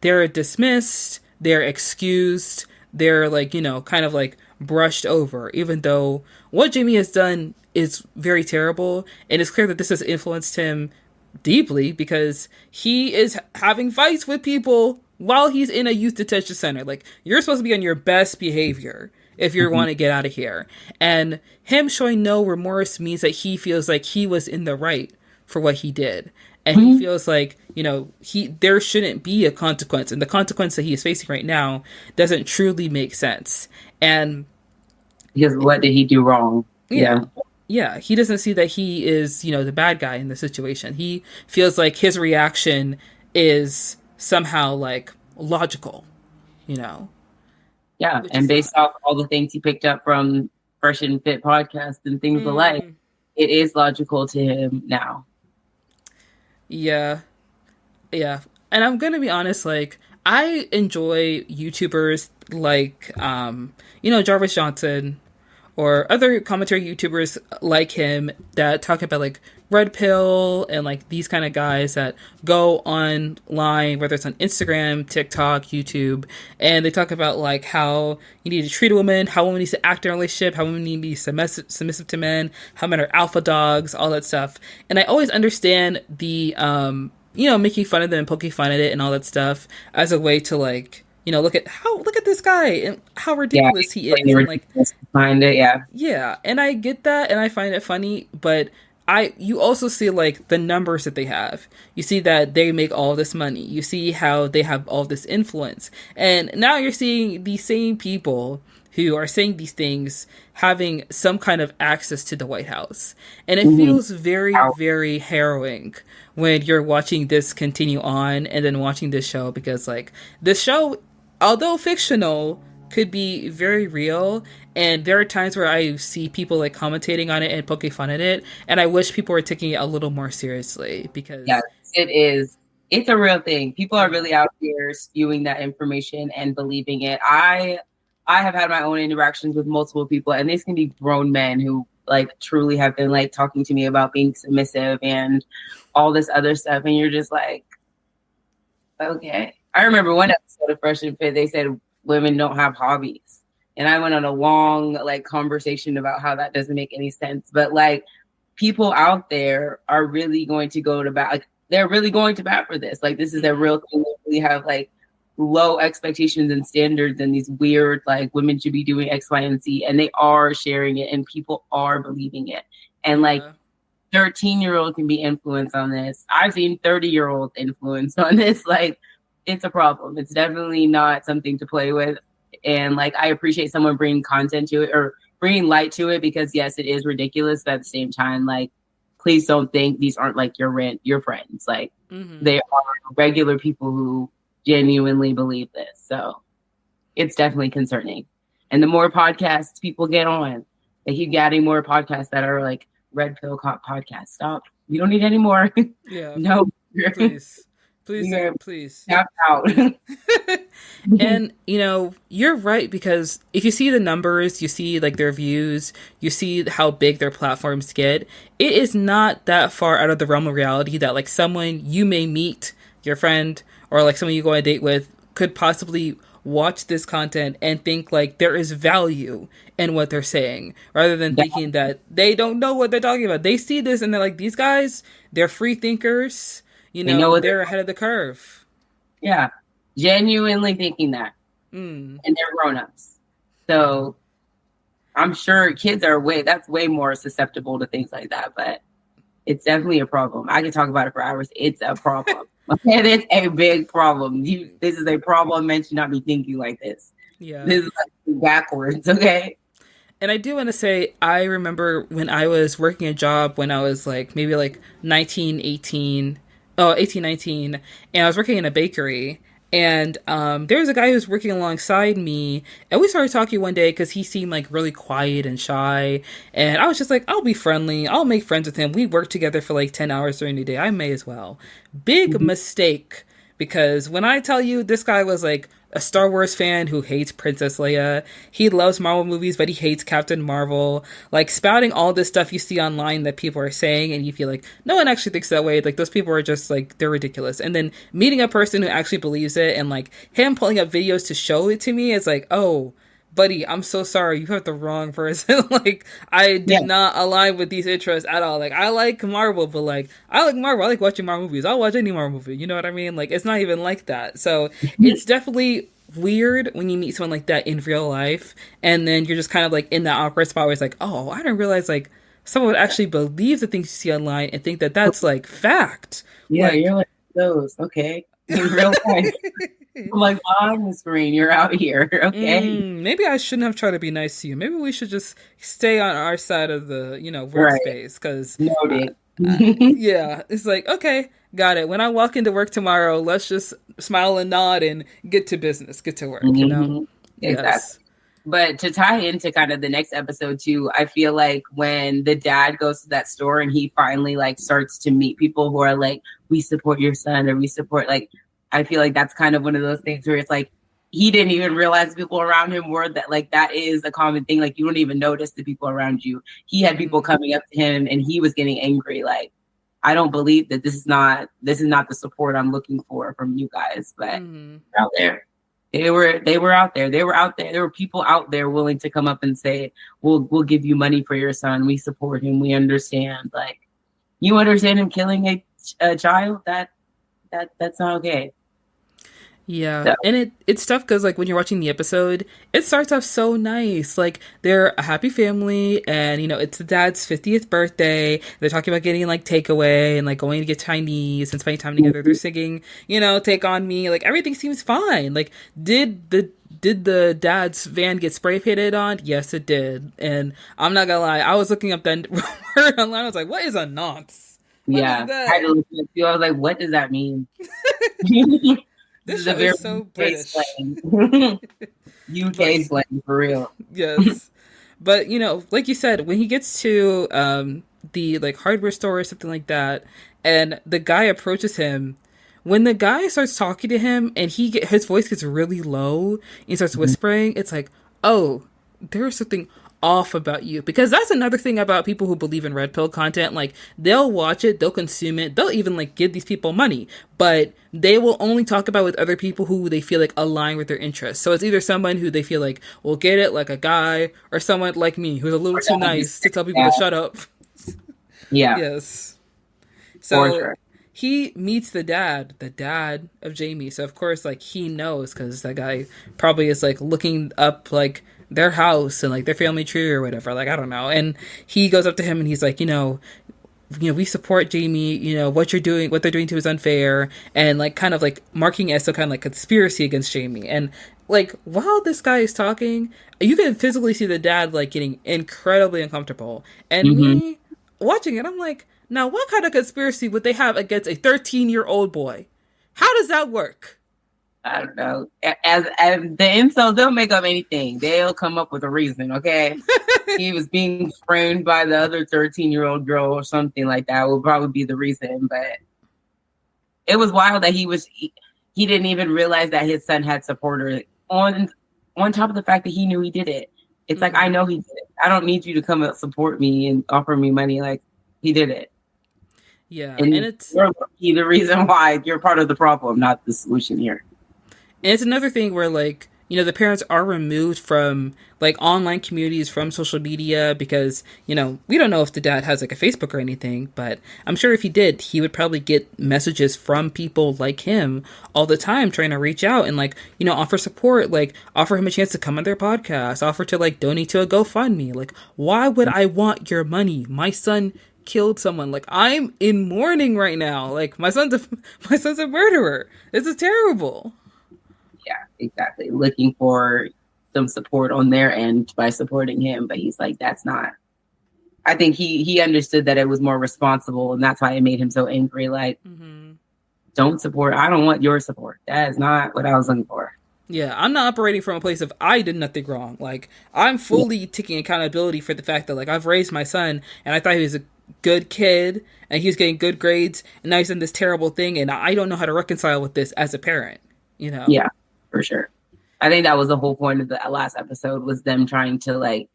they're dismissed, they're excused, they're like, you know, kind of like brushed over, even though what Jamie has done is very terrible. And it's clear that this has influenced him deeply, because he is having fights with people while he's in a youth detention center. Like, you're supposed to be on your best behavior if you want to get out of here. And him showing no remorse means that he feels like he was in the right for what he did. And he feels like, you know, there shouldn't be a consequence. And the consequence that he is facing right now doesn't truly make sense. And because what did he do wrong? Yeah, he doesn't see that he is, you know, the bad guy in the situation. He feels like his reaction is somehow like logical, you know. Yeah, and based off all the things he picked up from Fresh and Fit podcast and things alike, it is logical to him now. Yeah. And I'm gonna be honest, like, I enjoy YouTubers like you know, Jarvis Johnson, or other commentary YouTubers like him that talk about like red pill, and like these kind of guys that go online, whether it's on Instagram, TikTok, YouTube, and they talk about like how you need to treat a woman, how women need to act in a relationship, how women need to be submissive to men, how men are alpha dogs, all that stuff. And I always understand the you know, making fun of them, poking fun at it and all that stuff as a way to like, you know, look at this guy and how ridiculous he is. And like, find it, yeah. And I get that, and I find it funny, but you also see like the numbers that they have. You see that they make all this money. You see how they have all this influence. And now you're seeing these same people who are saying these things having some kind of access to the White House. And it feels very, very harrowing when you're watching this continue on and then watching this show, because like this show, although fictional, could be very real. And there are times where I see people like commentating on it and poking fun at it, and I wish people were taking it a little more seriously, because it is. It's a real thing. People are really out here spewing that information and believing it. I have had my own interactions with multiple people, and these can be grown men who like truly have been like talking to me about being submissive and all this other stuff, and you're just like, okay. I remember one episode of Fresh and Fit, they said women don't have hobbies. And I went on a long like conversation about how that doesn't make any sense. But like, people out there are really going to go to bat. Like, they're really going to bat for this. Like, this is a real thing. They really have like low expectations and standards, and these weird like women should be doing X, Y, and Z. And they are sharing it, and people are believing it. And like 13-year-old can be influenced on this. I've seen 30-year-old influenced on this. Like, it's a problem. It's definitely not something to play with. And like, I appreciate someone bringing content to it or bringing light to it, because yes, it is ridiculous. But at the same time, like, please don't think these aren't like your friends. Like, they are regular people who genuinely believe this. So it's definitely concerning. And the more podcasts people get on, they keep getting more podcasts that are like red pill cop podcasts. Stop. We don't need any more. Yeah. No. Please. Tap out. And, you know, you're right, because if you see the numbers, you see like their views, you see how big their platforms get, it is not that far out of the realm of reality that like someone you may meet, your friend, or like someone you go on a date with, could possibly watch this content and think like there is value in what they're saying, rather than That, thinking that they don't know what they're talking about. They see this and they're like, these guys, they're free thinkers, they know what they're ahead of the curve. yeah, genuinely thinking that. Mm. And they're grown-ups. So I'm sure kids are that's way more susceptible to things like that, but it's definitely a problem. I can talk about it for hours. It's a problem. Okay, it's a big problem. This is a problem and should not be thinking like this. Yeah. This is like backwards, okay? And I do want to say, I remember when I was working a job when I was like maybe like 19, 18, 18, 19, and I was working in a bakery. And there was a guy who was working alongside me, and we started talking one day because he seemed like really quiet and shy. And I was just like, I'll be friendly, I'll make friends with him. We worked together for like 10 hours during the day. I may as well. Big mistake, because when I tell you this guy was like a Star Wars fan who hates Princess Leia. He loves Marvel movies, but he hates Captain Marvel. Like, spouting all this stuff you see online that people are saying, and you feel like no one actually thinks that way. Like, those people are just like, they're ridiculous. And then meeting a person who actually believes it, and like him pulling up videos to show it to me, is like, oh, buddy, I'm so sorry. You have the wrong person. Like, I did not align with these interests at all. Like, I like Marvel, but like, I like Marvel. I like watching Marvel movies. I'll watch any Marvel movie. You know what I mean? Like, it's not even like that. So it's definitely weird when you meet someone like that in real life, and then you're just kind of like in that awkward spot where it's like, oh, I didn't realize like someone would actually believe the things you see online and think that that's like fact. Yeah, like, you're like those, okay? In real life. I'm like, on the screen, you're out here, okay? Maybe I shouldn't have tried to be nice to you. Maybe we should just stay on our side of the, workspace, because yeah, it's like, okay, got it. When I walk into work tomorrow, let's just smile and nod and get to business, get to work, Exactly. Yes. But to tie into kind of the next episode too, I feel like when the dad goes to that store and he finally like starts to meet people who are like, we support your son, or we support, like, I feel like that's kind of one of those things where it's like, he didn't even realize people around him were that, like, that is a common thing. Like, you don't even notice the people around you. He had people coming up to him and he was getting angry. Like, I don't believe that this is not the support I'm looking for from you guys, but out there. They were out there. They were out there. There were people out there willing to come up and say, we'll give you money for your son. We support him. We understand. Like, you understand him killing a child? That's not okay. Yeah, so. And it's tough because, like, when you're watching the episode, it starts off so nice. Like, they're a happy family, and, it's the dad's 50th birthday. They're talking about getting, like, takeaway and, like, going to get Chinese and spending time together. They're singing, Take On Me. Like, everything seems fine. Like, did the dad's van get spray painted on? Yes, it did. And I'm not gonna lie, I was looking up that word online. I was like, what is a nonce? Yeah. I was like, what does that mean? This show is so British. UK slang, for real. Yes. But, like you said, when he gets to the, like, hardware store or something like that, and the guy approaches him, when the guy starts talking to him and his voice gets really low and he starts whispering, it's like, oh, there's something off about you. Because that's another thing about people who believe in red pill content. Like, they'll watch it, they'll consume it, they'll even, like, give these people money, but they will only talk about it with other people who they feel like align with their interests. So it's either someone who they feel like will get it, like a guy, or someone like me who's a little too nice to tell people to shut up. Yeah. Yes. So he meets the dad of Jamie. So of course, like, he knows, because that guy probably is like looking up like their house and like their family tree or whatever. Like, I don't know. And he goes up to him and he's like, we support Jamie, what they're doing to him is unfair, and like kind of like marking as some kind of like conspiracy against Jamie. And like, while this guy is talking, you can physically see the dad like getting incredibly uncomfortable. And me watching it, I'm like, now what kind of conspiracy would they have against a 13-year-old boy? How does that work? I don't know. As the incels, they'll make up anything. They'll come up with a reason, okay? He was being framed by the other 13-year-old girl or something like that will probably be the reason. But it was wild that he didn't even realize that his son had supporters on top of the fact that he knew he did it. It's like, I know he did it. I don't need you to come and support me and offer me money. Like, he did it. Yeah. And it's the reason why you're part of the problem, not the solution here. And it's another thing where, like, the parents are removed from like online communities, from social media, because, we don't know if the dad has like a Facebook or anything, but I'm sure if he did, he would probably get messages from people like him all the time trying to reach out and like, offer support, like offer him a chance to come on their podcast, offer to like donate to a GoFundMe. Like, why would I want your money? My son killed someone. Like, I'm in mourning right now. Like, my son's a murderer. This is terrible. Yeah, exactly. Looking for some support on their end by supporting him, but he's like, that's not. I think he understood that it was more responsible, and that's why it made him so angry. Like, don't support. I don't want your support. That is not what I was looking for. Yeah, I'm not operating from a place of I did nothing wrong. Like, I'm fully taking accountability for the fact that like I've raised my son and I thought he was a good kid and he was getting good grades, and now he's done this terrible thing, and I don't know how to reconcile with this as a parent. Yeah, for sure. I think that was the whole point of the last episode, was them trying to like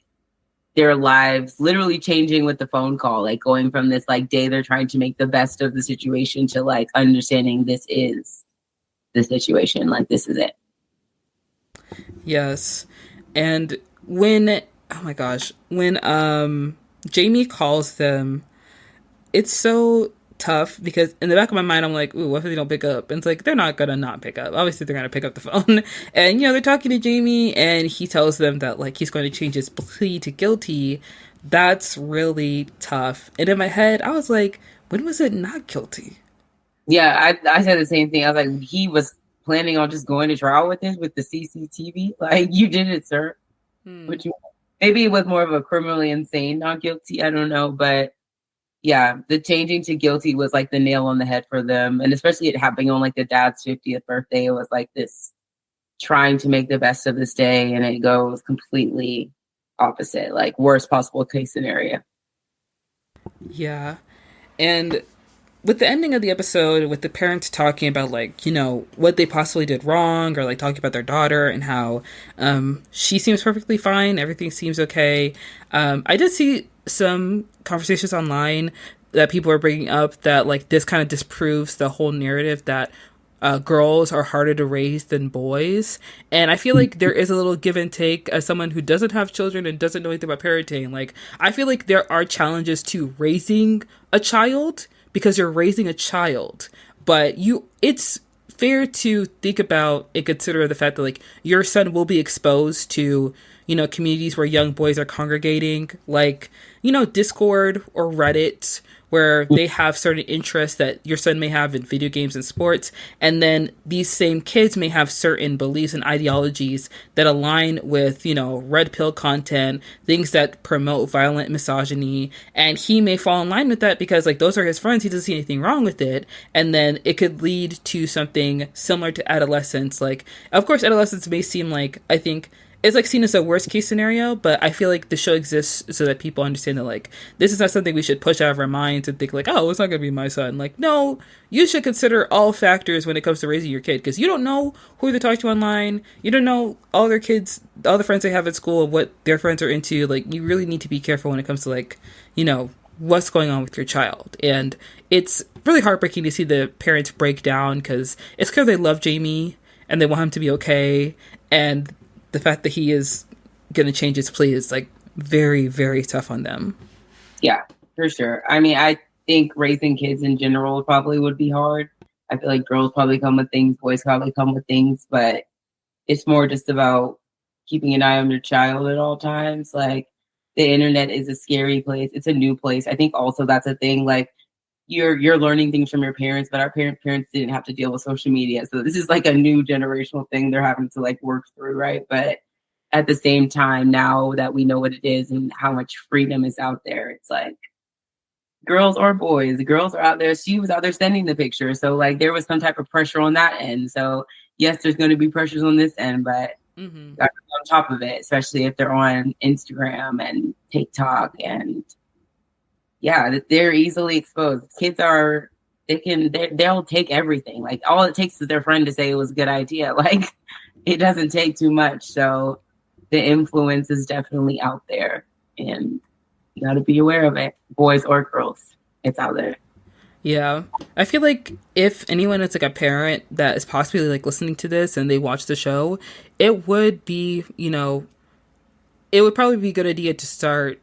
their lives literally changing with the phone call, like going from this like day they're trying to make the best of the situation to like understanding this is the situation, like this is it. Yes. And when, oh my gosh, when Jamie calls them, it's so tough because in the back of my mind, I'm like, ooh, what if they don't pick up? And it's like, they're not gonna not pick up. Obviously, they're gonna pick up the phone. And, they're talking to Jamie and he tells them that, like, he's going to change his plea to guilty. That's really tough. And in my head, I was like, when was it not guilty? Yeah, I said the same thing. I was like, he was planning on just going to trial with this, with the CCTV. Like, you did it, sir. Which maybe it was more of a criminally insane, not guilty. I don't know. But yeah, the changing to guilty was like the nail on the head for them. And especially it happening on like the dad's 50th birthday. It was like this trying to make the best of this day. And it goes completely opposite, like worst possible case scenario. Yeah. And with the ending of the episode, with the parents talking about like, what they possibly did wrong, or like talking about their daughter and how she seems perfectly fine, everything seems okay. I did see some conversations online that people are bringing up that like this kind of disproves the whole narrative that girls are harder to raise than boys. And I feel like there is a little give and take as someone who doesn't have children and doesn't know anything about parenting. Like, I feel like there are challenges to raising a child because you're raising a child, but it's fair to think about and consider the fact that like your son will be exposed to, communities where young boys are congregating, like, Discord or Reddit, where they have certain interests that your son may have in video games and sports. And then these same kids may have certain beliefs and ideologies that align with, red pill content, things that promote violent misogyny. And he may fall in line with that because like those are his friends. He doesn't see anything wrong with it. And then it could lead to something similar to Adolescence. Like, of course, Adolescence may seem like, I think, it's like seen as a worst case scenario, but I feel like the show exists so that people understand that like this is not something we should push out of our minds and think like, oh, it's not gonna be my son. Like, no, you should consider all factors when it comes to raising your kid, because you don't know who they talk to online, you don't know all their kids, all the friends they have at school, what their friends are into. Like, you really need to be careful when it comes to like, what's going on with your child. And it's really heartbreaking to see the parents break down because it's clear they love Jamie and they want him to be okay, and the fact that he is going to change his plea is like very, very tough on them. Yeah, for sure. I mean, I think raising kids in general probably would be hard. I feel like girls probably come with things, boys probably come with things, but it's more just about keeping an eye on your child at all times. Like, the internet is a scary place. It's a new place. I think also that's a thing. Like, you're learning things from your parents, but our parents didn't have to deal with social media. So this is like a new generational thing they're having to like work through, right? But at the same time, now that we know what it is and how much freedom is out there, it's like girls or boys, the girls are out there. She was out there sending the picture. So like there was some type of pressure on that end. So yes, there's going to be pressures on this end, but on top of it, especially if they're on Instagram and TikTok, and yeah, they're easily exposed. Kids are, they'll take everything. Like, all it takes is their friend to say it was a good idea. Like, it doesn't take too much. So the influence is definitely out there, and you got to be aware of it, boys or girls. It's out there. Yeah. I feel like if anyone is like a parent that is possibly like listening to this and they watch the show, it would be, it would probably be a good idea to start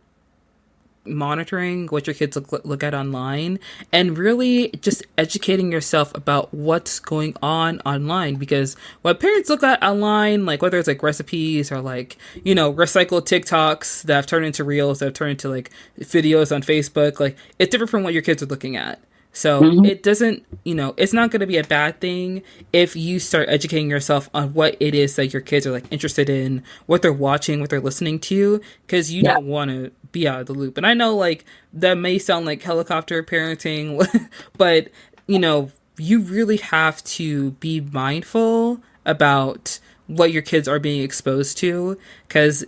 monitoring what your kids look at online and really just educating yourself about what's going on online, because what parents look at online, like whether it's like recipes or like recycled TikToks that have turned into reels that have turned into like videos on Facebook, like it's different from what your kids are looking at. So Mm-hmm. it doesn't, it's not going to be a bad thing if you start educating yourself on what it is that your kids are like interested in, what they're watching, what they're listening to, because you Yeah. don't want to be out of the loop. And I know like that may sound like helicopter parenting, but you really have to be mindful about what your kids are being exposed to, because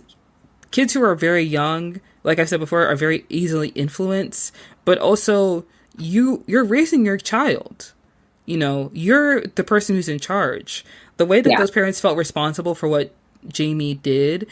kids who are very young, like I said before, are very easily influenced, but also you're raising your child. You're the person who's in charge. The way that Yeah. those parents felt responsible for what Jamie did,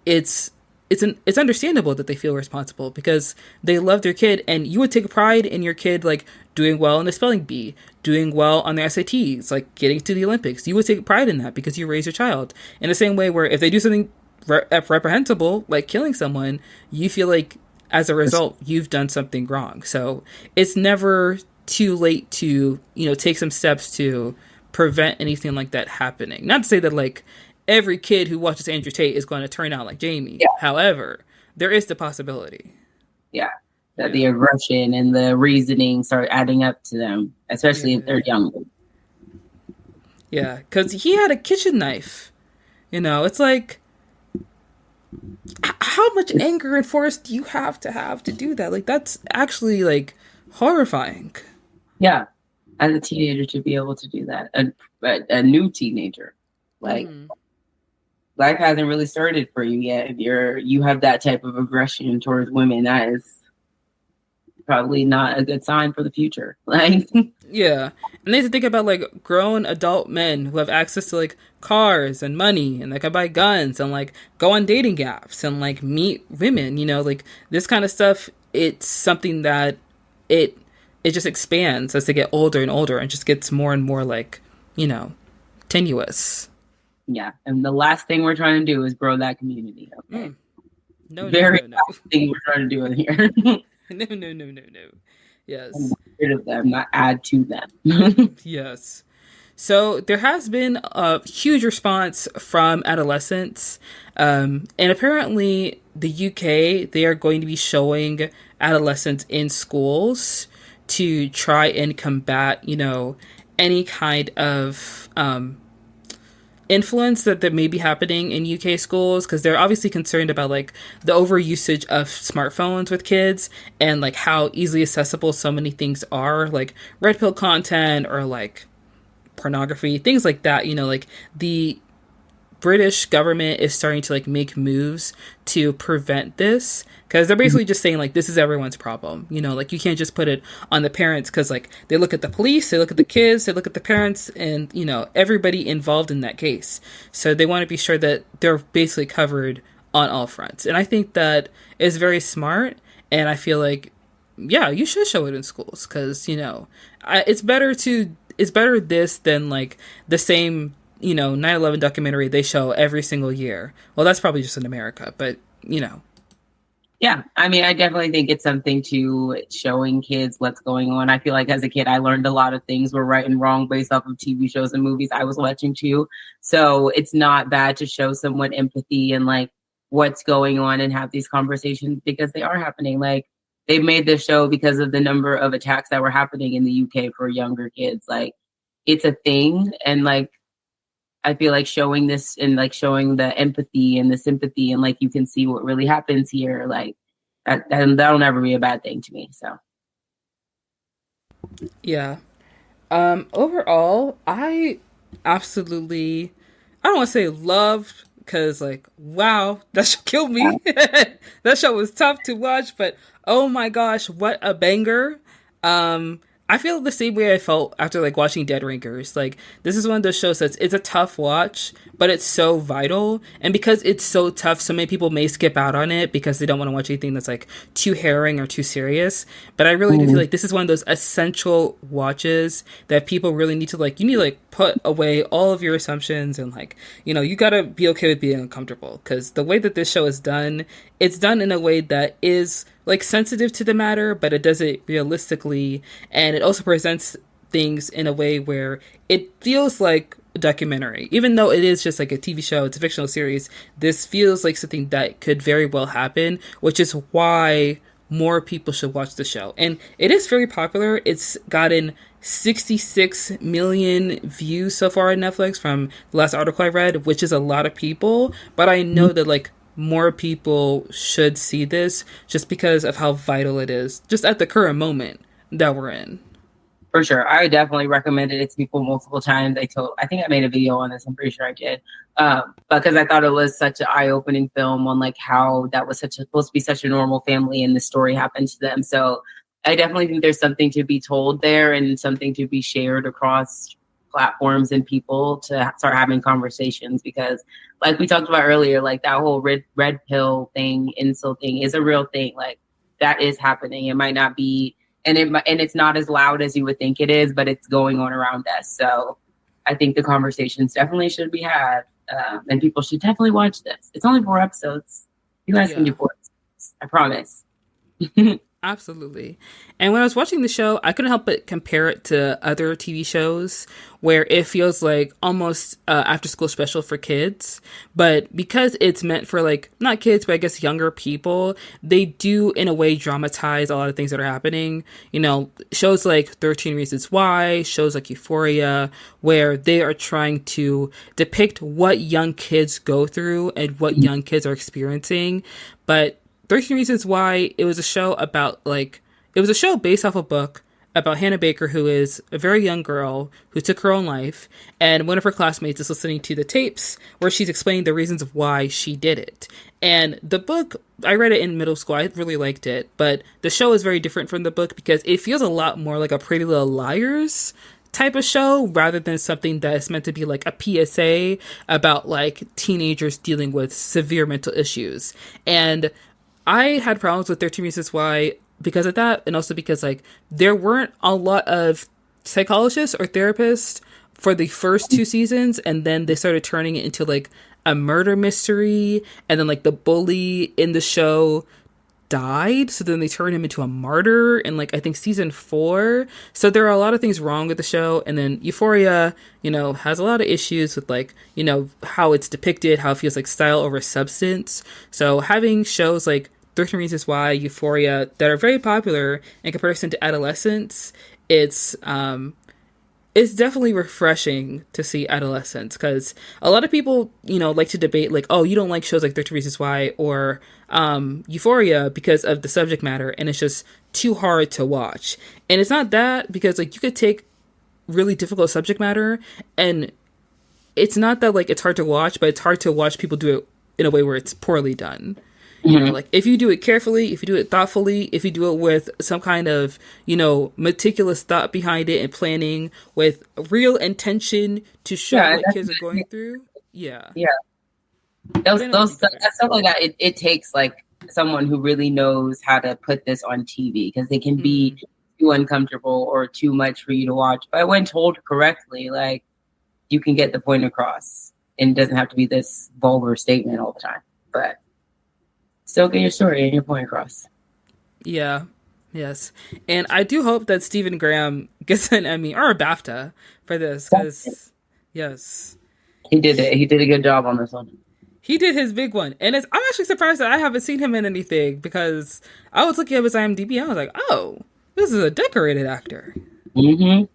it's it's understandable that they feel responsible because they love their kid, and you would take pride in your kid like doing well in the spelling bee, doing well on the SATs, like getting to the Olympics. You would take pride in that because you raise your child. In the same way where if they do something reprehensible, like killing someone, you feel like as a result you've done something wrong. So it's never too late to take some steps to prevent anything like that happening. Not to say that like every kid who watches Andrew Tate is going to turn out like Jamie. Yeah. However, there is the possibility. Yeah. That Yeah. the aggression and the reasoning start adding up to them, especially if Yeah. they're younger. Yeah. Because he had a kitchen knife. It's like, how much anger and force do you have to do that? Like, that's actually like horrifying. Yeah. As a teenager to be able to do that. A new teenager. Like life hasn't really started for you yet. If you have that type of aggression towards women, that is probably not a good sign for the future. Like Yeah. And they have to think about like grown adult men who have access to like cars and money and they can buy guns and like go on dating apps and like meet women, like this kind of stuff. It's something that it it just expands as they get older and older and just gets more and more like, tenuous. yeah. And the last thing we're trying to do is grow that community. Okay. No, no, Very no, no. last thing we're trying to do in here. No, no, no, no, no. And Yes. get rid of them, not add to them. Yes. So there has been a huge response from Adolescence. And apparently the UK, they are going to be showing Adolescence in schools to try and combat, any kind of influence that may be happening in UK schools, because they're obviously concerned about like the overusage of smartphones with kids and like how easily accessible so many things are, like red pill content or like pornography, things like that. Like the British government is starting to like make moves to prevent this, because they're basically just saying like this is everyone's problem. Like you can't just put it on the parents, because like they look at the police, they look at the kids, they look at the parents, and everybody involved in that case. So they want to be sure that they're basically covered on all fronts, and I think that is very smart. And I feel like, yeah, you should show it in schools, because it's better this than like the same 9/11 documentary they show every single year. Well, that's probably just in America, but Yeah, I mean, I definitely think it's something to showing kids what's going on. I feel like as a kid, I learned a lot of things were right and wrong based off of TV shows and movies I was watching too. So it's not bad to show someone empathy and like what's going on and have these conversations, because they are happening. Like they've made this show because of the number of attacks that were happening in the UK for younger kids. Like it's a thing. And like I feel like showing this and like showing the empathy and the sympathy and like you can see what really happens here, like that'll never be a bad thing to me. So yeah. Overall, I absolutely, I don't want to say loved, because like wow, that show killed me. That show was tough to watch, but oh my gosh, what a banger. I feel the same way I felt after like watching Dead Ringers. Like this is one of those shows that's it's a tough watch, but it's so vital. And because it's so tough, so many people may skip out on it because they don't want to watch anything that's like too harrowing or too serious. But I really do feel Mhm. like this is one of those essential watches that people really need to like you need to like put away all of your assumptions and like, you gotta be okay with being uncomfortable. Because the way that this show is done, it's done in a way that is like sensitive to the matter, but it does it realistically, and it also presents things in a way where it feels like a documentary, even though it is just like a TV show. It's a fictional series. This feels like something that could very well happen, which is why more people should watch the show. And it is very popular. It's gotten 66 million views so far on Netflix from the last article I read, which is a lot of people. But I know that like more people should see this just because of how vital it is, just at the current moment that we're in. For sure. I definitely recommended it to people multiple times. I think I made a video on this. I'm pretty sure I did. Because I thought it was such an eye-opening film on like how that was supposed to be such a normal family and the story happened to them. So I definitely think there's something to be told there and something to be shared across platforms and people to start having conversations, because like we talked about earlier, like that whole red pill thing, incel thing is a real thing. Like that is happening. It might not be, and it's not as loud as you would think it is, but it's going on around us. So I think the conversations definitely should be had, and people should definitely watch this. It's only 4 episodes. You guys can Yeah. do 4 episodes. I promise. Absolutely. And when I was watching the show, I couldn't help but compare it to other TV shows where it feels like almost after school special for kids. But because it's meant for like, not kids, but I guess younger people, they do in a way dramatize a lot of things that are happening. Shows like 13 Reasons Why, shows like Euphoria, where they are trying to depict what young kids go through and what young kids are experiencing. But 13 Reasons Why, it was a show based off a book about Hannah Baker, who is a very young girl who took her own life, and one of her classmates is listening to the tapes where she's explaining the reasons of why she did it. And the book, I read it in middle school, I really liked it, but the show is very different from the book because it feels a lot more like a Pretty Little Liars type of show rather than something that is meant to be like a PSA about like teenagers dealing with severe mental issues. And I had problems with 13 Reasons Why because of that, and also because like there weren't a lot of psychologists or therapists for the first 2 seasons, and then they started turning it into like a murder mystery, and then like the bully in the show died, so then they turned him into a martyr in like I think season 4. So there are a lot of things wrong with the show. And then Euphoria, has a lot of issues with like, how it's depicted, how it feels like style over substance. So having shows like 13 Reasons Why, Euphoria that are very popular in comparison to Adolescence, it's definitely refreshing to see Adolescence, because a lot of people, like to debate like, oh, you don't like shows like 13 Reasons Why or Euphoria because of the subject matter, and it's just too hard to watch. And it's not that, because like you could take really difficult subject matter, and it's not that like it's hard to watch, but it's hard to watch people do it in a way where it's poorly done. Like if you do it carefully, if you do it thoughtfully, if you do it with some kind of, meticulous thought behind it and planning with real intention to show Yeah, what kids are going through. Yeah. yeah. Then it'll be better. That stuff like that. It takes like someone who really knows how to put this on TV, because they can be too uncomfortable or too much for you to watch. But when told correctly, like you can get the point across, and it doesn't have to be this vulgar statement all the time. But still get your story and your point across. Yeah. Yes. And I do hope that Stephen Graham gets an Emmy or a BAFTA for this, because, yes. He did it. He did a good job on this one. He did his big one. And I'm actually surprised that I haven't seen him in anything, because I was looking at his IMDb and I was like, oh, this is a decorated actor. Mm-hmm.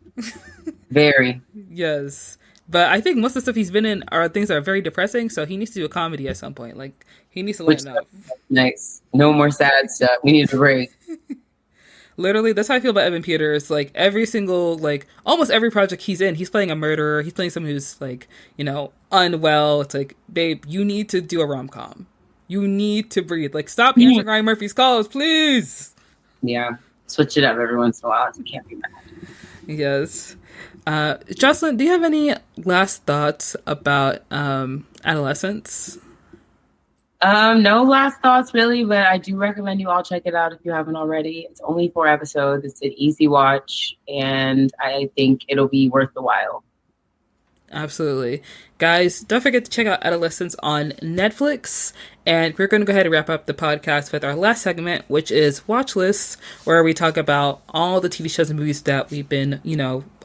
Very. Yes. But I think most of the stuff he's been in are things that are very depressing, so he needs to do a comedy at some point. Like, he needs to lighten up. Nice. No more sad stuff. We need a break. Literally, that's how I feel about Evan Peters. Like, every single, like, almost every project he's in, he's playing a murderer. He's playing someone who's, like, unwell. It's like, babe, you need to do a rom-com. You need to breathe. Like, stop answering Ryan Murphy's calls, please. Yeah. switch it up every once in a while. It can't be bad. Yes. Jocelyn, do you have any last thoughts about Adolescence? No last thoughts really, but I do recommend you all check it out if you haven't already. It's only 4 episodes. It's an easy watch, and I think it'll be worth the while. Absolutely. Guys, don't forget to check out Adolescence on Netflix. And we're going to go ahead and wrap up the podcast with our last segment, which is Watchlist, where we talk about all the TV shows and movies that we've been,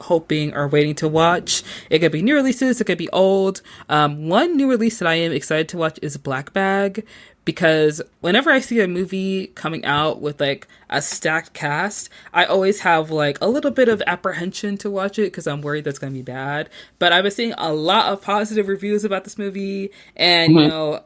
hoping or waiting to watch. It could be new releases, it could be old. One new release that I am excited to watch is Black Bag, because whenever I see a movie coming out with like a stacked cast, I always have like a little bit of apprehension to watch it because I'm worried that's going to be bad. But I've been seeing a lot of positive reviews about this movie, and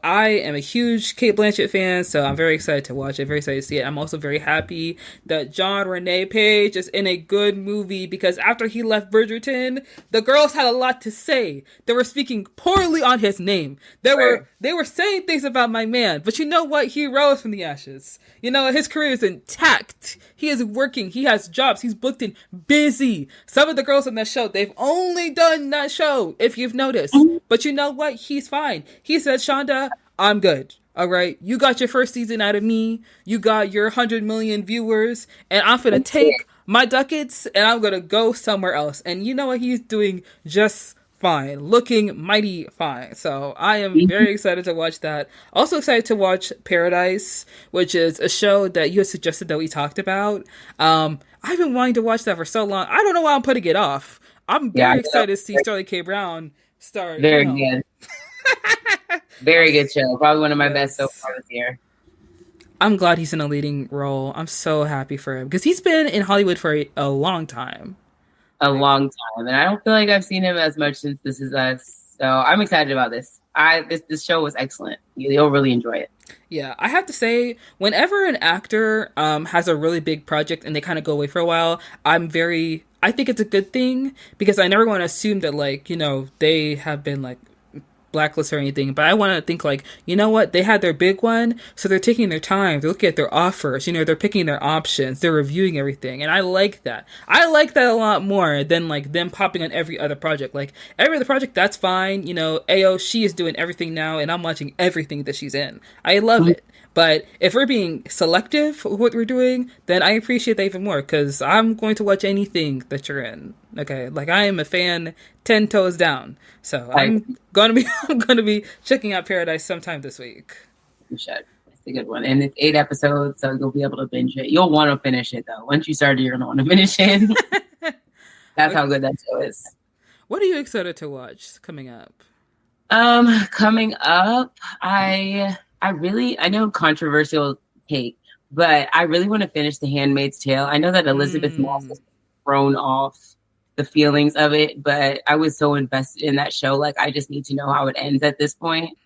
I am a huge Cate Blanchett fan, so I'm very excited to watch it, very excited to see it. I'm also very happy that John Renee Page is in a good movie, because after he left Bridgerton, the girls had a lot to say. They were speaking poorly on his name. They were saying things about my man. But you know what? He rose from the ashes. His career is intact. He is working. He has jobs. He's booked and busy. Some of the girls on that show, they've only done that show, if you've noticed. But you know what? He's fine. He said, Shonda, I'm good. All right? You got your first season out of me. You got your 100 million viewers. And I'm going to take my ducats and I'm going to go somewhere else. And you know what? He's doing just fine, looking mighty fine. So I am very excited to watch that. Also excited to watch Paradise, which is a show that you had suggested that we talked about. I've been wanting to watch that for so long. I don't know why I'm putting it off. I'm very excited to see Sterling K. Brown start. Very good. Very good show. Probably one of my best so far this year. I'm glad he's in a leading role. I'm so happy for him because he's been in Hollywood for a long time. A long time, and I don't feel like I've seen him as much since This Is Us. So I'm excited about this. This show was excellent. You'll really enjoy it. Yeah, I have to say, whenever an actor has a really big project and they kind of go away for a while, I think it's a good thing, because I never want to assume that they have been blacklisted or anything, but I want to think they had their big one, so they're taking their time, they're looking at their offers, they're picking their options, they're reviewing everything, and I like that a lot more than them popping on every other project. Every other project, that's fine. AO, she is doing everything now, and I'm watching everything that she's in. I love it. But if we're being selective with what we're doing, then I appreciate that even more, because I'm going to watch anything that you're in. Okay, I am a fan 10 toes down. So I'm going to be checking out Paradise sometime this week. You should. It's a good one. And it's 8 episodes, so you'll be able to binge it. You'll want to finish it, though. Once you start it, you're going to want to finish it. That's how good that show is. What are you excited to watch coming up? Coming up, I know controversial take, but I really want to finish The Handmaid's Tale. I know that Elizabeth Moss has thrown off the feelings of it, but I was so invested in that show. I just need to know how it ends at this point.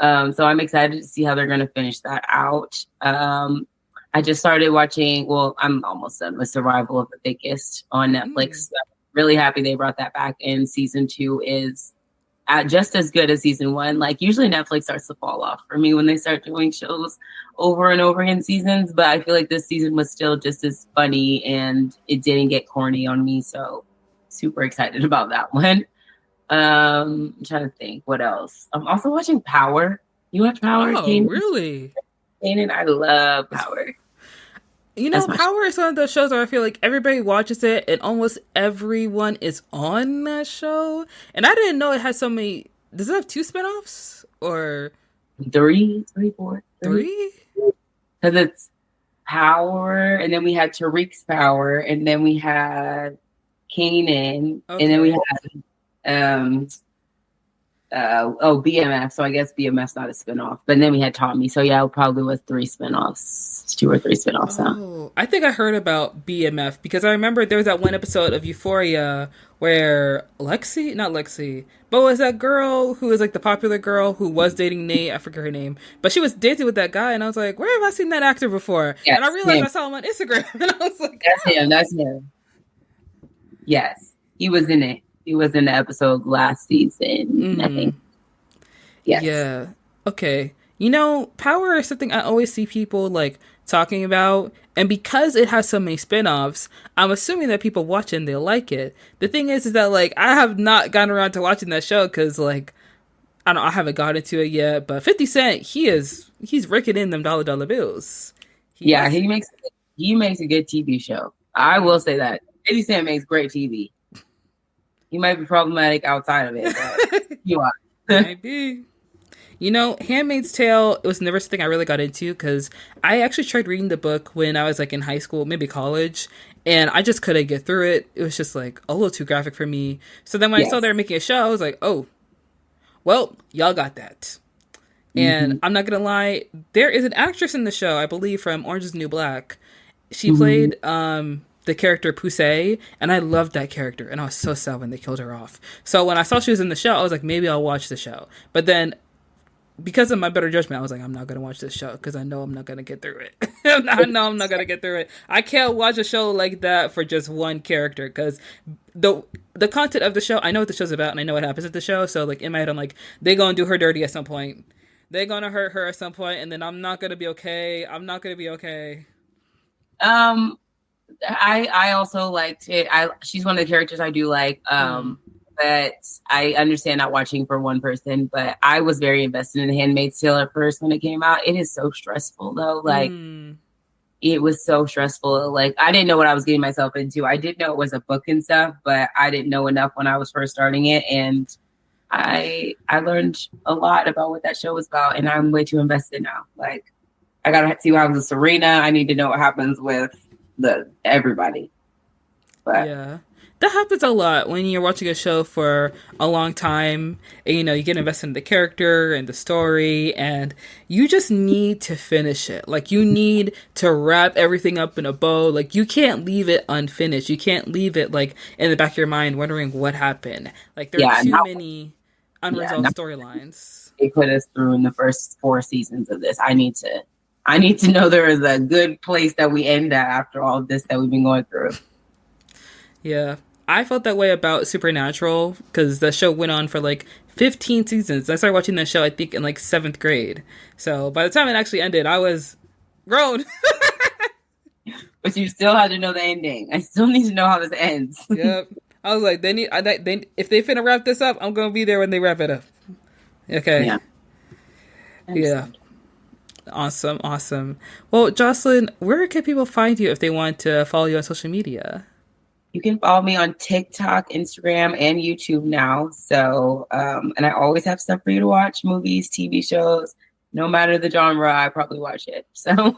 So I'm excited to see how they're going to finish that out. I just started watching, I'm almost done with Survival of the Thickest on Netflix. I'm really happy they brought that back, and season 2 is just as good as season 1. Usually Netflix starts to fall off for me when they start doing shows over and over again seasons, but I feel like this season was still just as funny and it didn't get corny on me. So super excited about that one. I'm trying to think what else. I'm also watching Power. You watch Power? Oh, Kanan? Really? Kanan, I love Power. Power is one of those shows where I feel like everybody watches it and almost everyone is on that show. And I didn't know it had so many. Does it have 2 spinoffs or 3, 4, 3? Because it's Power, and then we had Tariq's Power, and then we had Kanan, and then we had BMF. So I guess BMF's not a spinoff. But then we had Tommy. So yeah, it probably was 3 spinoffs, 2 or 3 spinoffs. Oh, I think I heard about BMF because I remember there was that one episode of Euphoria where not Lexi, but was that girl who was the popular girl who was dating Nate? I forget her name, but she was dating with that guy, and I was like, where have I seen that actor before? Yes, and I realized I saw him on Instagram, and I was like, that's him. Yes, he was in it. He was in the episode last season, I think. Yes. Yeah. Okay. Power is something I always see people talking about. And because it has so many spin-offs, I'm assuming that people watch it and they like it. The thing is that like I have not gotten around to watching that show because like I haven't gotten to it yet. But 50 Cent, he's raking in them dollar bills. He Yeah, is. he makes a good TV show. I will say that. 50 Cent makes great TV. He might be problematic outside of it, but you are. Might be. You know, Handmaid's Tale, it was never something I really got into because I actually tried reading the book when I was like in high school, maybe college, and I just couldn't get through it. It was just like a little too graphic for me. So then when I saw Yes. they were making a show, I was like, oh, well, y'all got that. And Mm-hmm. I'm not gonna lie, there is an actress in the show, I believe, from Orange is the New Black. She Mm-hmm. played the character Pusey, and I loved that character, and I was so sad when they killed her off. So when I saw she was in the show, I was like, maybe I'll watch the show. But then because of my better judgment, I was like, I'm not gonna watch this show because I know I'm not gonna get through it. I know I'm not gonna get through it. I can't watch a show like that for just one character because the content of the show, I know what the show's about and I know what happens at the show. So like in my head, I'm like, they gonna do her dirty at some point. They're gonna hurt her at some point, and then I'm not gonna be okay. I'm not gonna be okay. Um, I also liked it. She's one of the characters I do like. Mm. But I understand not watching for one person. But I was very invested in Handmaid's Tale at first when it came out. It is so stressful though. Like Mm. it was so stressful. Like I didn't know what I was getting myself into. I did know it was a book and stuff, but I didn't know enough when I was first starting it. And I learned a lot about what that show was about, and I'm way too invested now. Like I gotta see what happens with Serena. I need to know what happens with the everybody. But Yeah. That happens a lot when you're watching a show for a long time and you know you get invested in the character and the story and you just need to finish it. Like you need to wrap everything up in a bow. Like you can't leave it unfinished. You can't leave it like in the back of your mind wondering what happened. Like there are yeah, too now, many yeah, unresolved now storylines. they put us through in the first 4 seasons of this. I need to know there is a good place that we end at after all of this that we've been going through. Yeah. I felt that way about Supernatural because the show went on for like 15 seasons. I started watching that show, I think, in like seventh grade. So by the time it actually ended, I was grown. But you still have to know the ending. I still need to know how this ends. Yep. I was like, if they finna wrap this up, I'm gonna be there when they wrap it up. Okay. Yeah. Yeah. Awesome. Awesome. Well, Jocelyn, where can people find you if they want to follow you on social media? You can follow me on TikTok, Instagram, and YouTube now. So, and I always have stuff for you to watch, movies, TV shows. No matter the genre, I probably watch it. So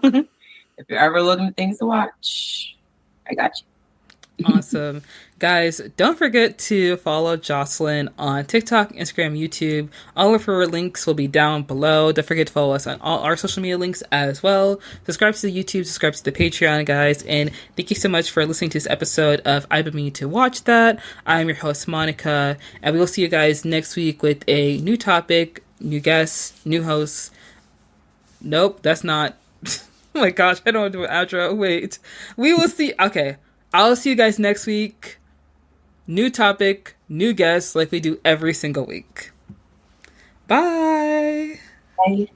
if you're ever looking for things to watch, I got you. Awesome. Guys, don't forget to follow Jocelyn on TikTok, Instagram, YouTube. All of her links will be down below. Don't forget to follow us on all our social media links as well. Subscribe to the YouTube, subscribe to the Patreon, guys. And thank you so much for listening to this episode of I've Been Meaning to Watch That. I'm your host, Monica, and we will see you guys next week with a new topic, new guests, new hosts. Nope, that's not. Oh my gosh, I don't want to do an outro. Wait. We will see. Okay. I'll see you guys next week. New topic, new guests, like we do every single week. Bye. Bye.